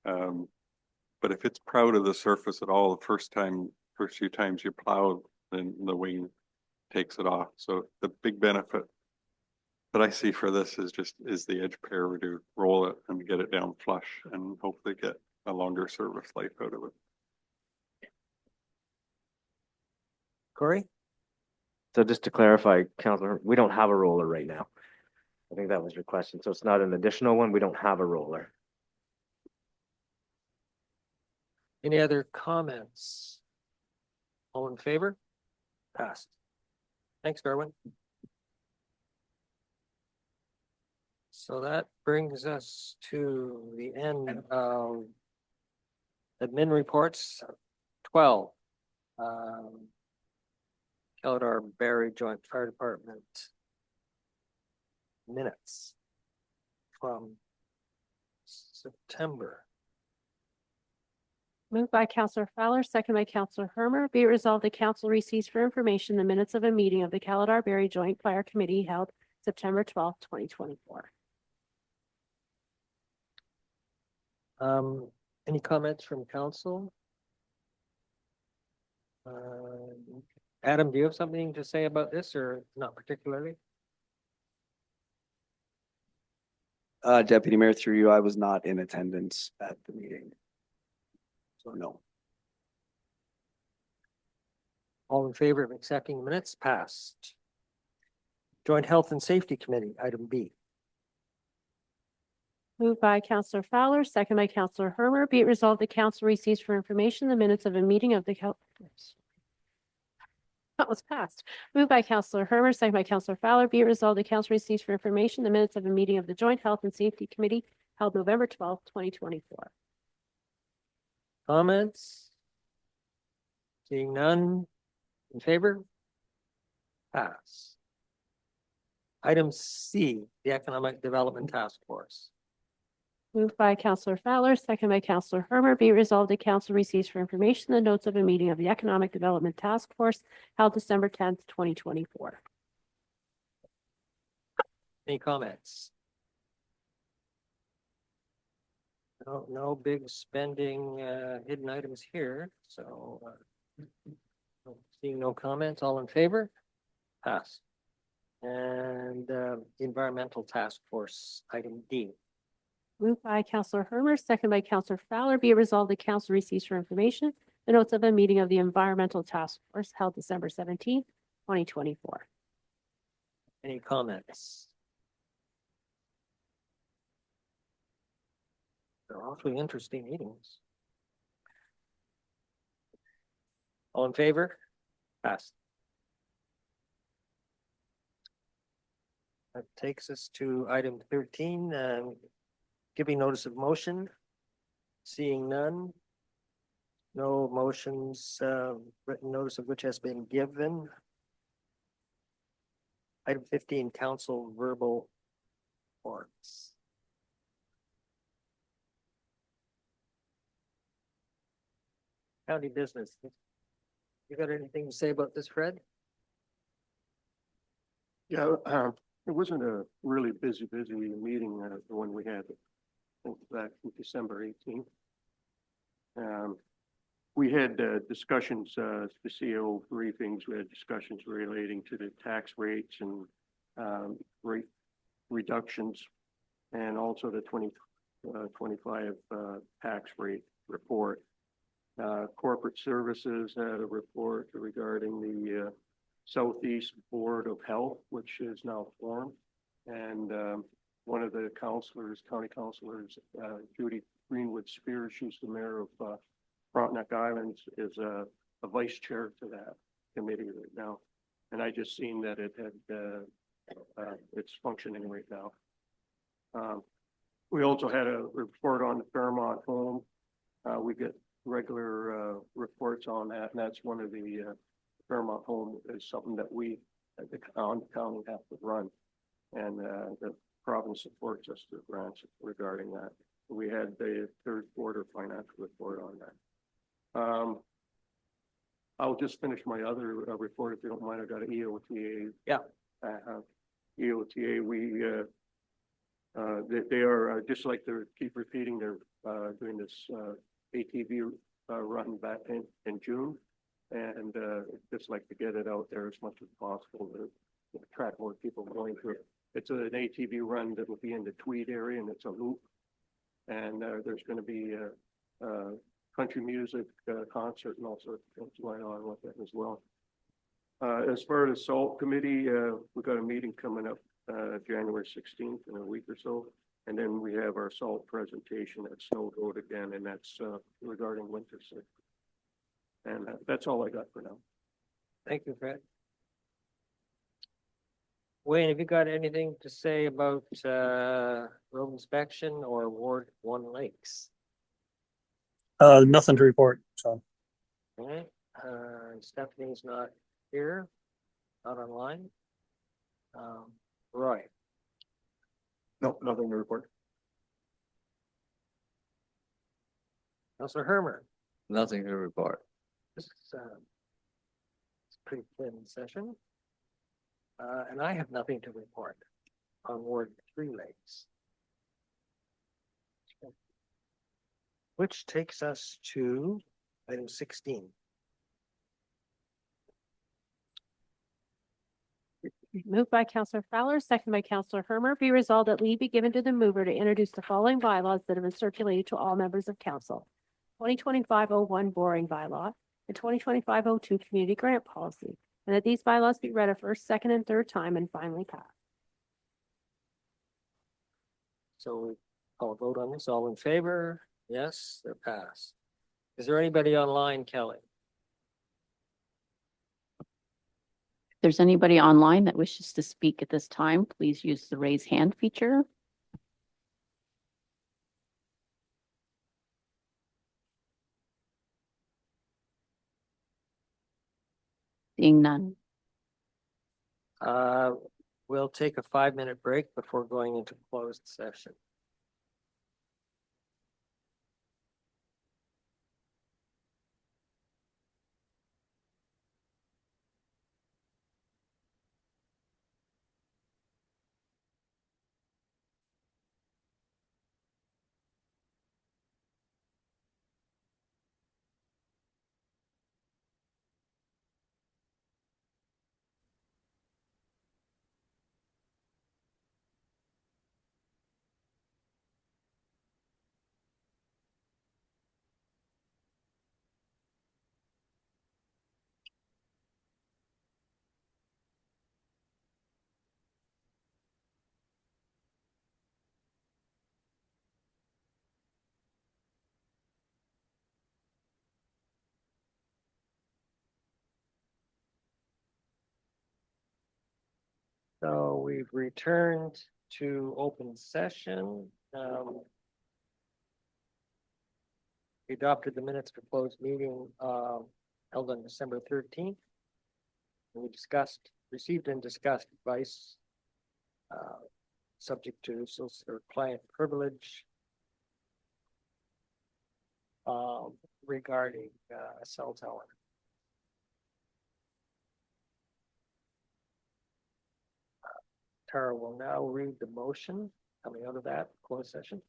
But if it's proud of the surface at all, the first few times you plow, then the wing takes it off. So the big benefit that I see for this is the edge repair. We do roll it and get it down flush and hopefully get a longer service life out of it.
Corey?
So just to clarify, Councilor, we don't have a roller right now. I think that was your question. So it's not an additional one. We don't have a roller.
Any other comments? All in favor? Passed. Thanks, Darwin. So that brings us to the end of admin reports. 12. Keldar Barrie Joint Fire Department minutes from September.
Moved by Counselor Fowler, second by Counselor Hermer. Be it resolved, the council receives for information the minutes of a meeting of the Keldar Barrie Joint Fire Committee held September 12th, 2024.
Any comments from council? Adam, do you have something to say about this or not particularly?
Deputy Mayor, through you, I was not in attendance at the meeting. So no.
All in favor of accepting the minutes? Passed. Joint Health and Safety Committee, item B.
Moved by Counselor Fowler, second by Counselor Hermer. Be it resolved, the council receives for information the minutes of a meeting of the that was passed. Moved by Counselor Hermer, second by Counselor Fowler. Be it resolved, the council receives for information the minutes of a meeting of the Joint Health and Safety Committee held November 12th, 2024.
Comments? Seeing none. In favor? Pass. Item C, the Economic Development Task Force.
Moved by Counselor Fowler, second by Counselor Hermer. Be it resolved, the council receives for information the notes of a meeting of the Economic Development Task Force held December 10th, 2024.
Any comments? No big spending, hidden items here, so seeing no comments, all in favor? Pass. And Environmental Task Force, item D.
Moved by Counselor Hermer, second by Counselor Fowler. Be it resolved, the council receives for information the notes of a meeting of the Environmental Task Force held December 17th, 2024.
Any comments? They're awfully interesting meetings. All in favor? Passed. That takes us to item 13, giving notice of motion. Seeing none. No motions, written notice of which has been given. Item 15, council verbal reports. County business. You got anything to say about this, Fred?
Yeah, it wasn't a really busy meeting, the one we had, I think back in December 18th. We had discussions, the CEO briefings, we had discussions relating to the tax rates and rate reductions, and also the 2025 tax rate report. Corporate Services had a report regarding the Southeast Board of Health, which is now formed. And one of the counselors, county counselors, Judy Greenwood Spears, she's the mayor of Frontenac Islands, is a vice chair to that committee right now. And I just seen that it had, it's functioning right now. We also had a report on the Fairmont home. We get regular reports on that, and that's one of the Fairmont home is something that we at the county have to run, and the province supports us through grants regarding that. We had the third quarter financial report on that. I'll just finish my other report if you don't mind. I got an EOTA.
Yeah.
EOTA. They are just like they keep repeating. They're doing this ATV run back in June, and just like to get it out there as much as possible to attract more people going to it. It's an ATV run that will be in the Tweed area, and it's a loop. And there's going to be country music concert and all sorts of things going on with it as well. As far as the SALT committee, we've got a meeting coming up January 16th in a week or so. And then we have our SALT presentation at Snow Road again, and that's regarding winter sick. And that's all I got for now.
Thank you, Fred. Wayne, have you got anything to say about road inspection or Ward 1 Lakes?
Nothing to report, Sean.
All right, Stephanie's not here, not online. Roy,
No, nothing to report.
Councilor Hermer,
Nothing to report.
this is it's a pretty thin session. And I have nothing to report on Ward 3 Lakes. Which takes us to item 16.
Moved by Counselor Fowler, second by Counselor Hermer. Be resolved that leave be given to the mover to introduce the following bylaws that have been circulated to all members of council. 2025-01 boring bylaw and 2025-02 community grant policy, and that these bylaws be read a first, second, and third time and finally passed.
So we call a vote on this. All in favor? Yes, they're passed. Is there anybody online, Kelly?
If there's anybody online that wishes to speak at this time, please use the raise hand feature. Seeing none.
We'll take a 5-minute break before going into closed session. So we've returned to open session. We adopted the minutes for closed meeting held on December 13th. And we discussed received and discussed advice subject to solicitor client privilege regarding a cell tower. Tara will now read the motion coming out of that closed session.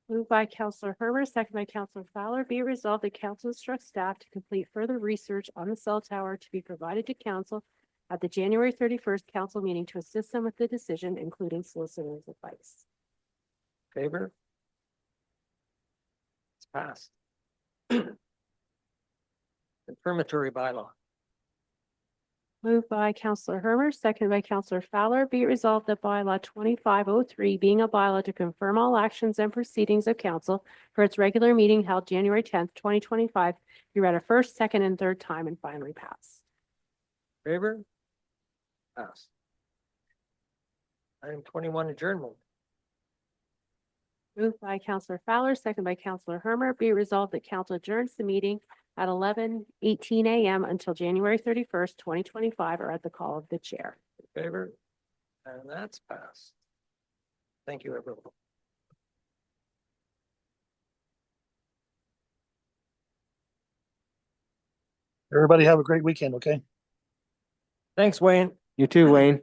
Moved by Counselor Hermer, second by Counselor Fowler. Be it resolved that council instructs staff to complete further research on the cell tower to be provided to council at the January 31st council meeting to assist them with the decision, including solicitor's advice.
Favor? It's passed. Confirmatory bylaw.
Moved by Counselor Hermer, seconded by Counselor Fowler. Be it resolved that bylaw 2503, being a bylaw to confirm all actions and proceedings of council for its regular meeting held January 10th, 2025, be read a first, second, and third time and finally pass.
Favor? Pass. Item 21, adjournment.
Moved by Counselor Fowler, seconded by Counselor Hermer. Be it resolved that council adjourns the meeting at 11:18 a.m. until January 31st, 2025, or at the call of the chair.
Favor? And that's passed. Thank you, everyone.
Everybody have a great weekend, okay?
Thanks, Wayne.
You too, Wayne.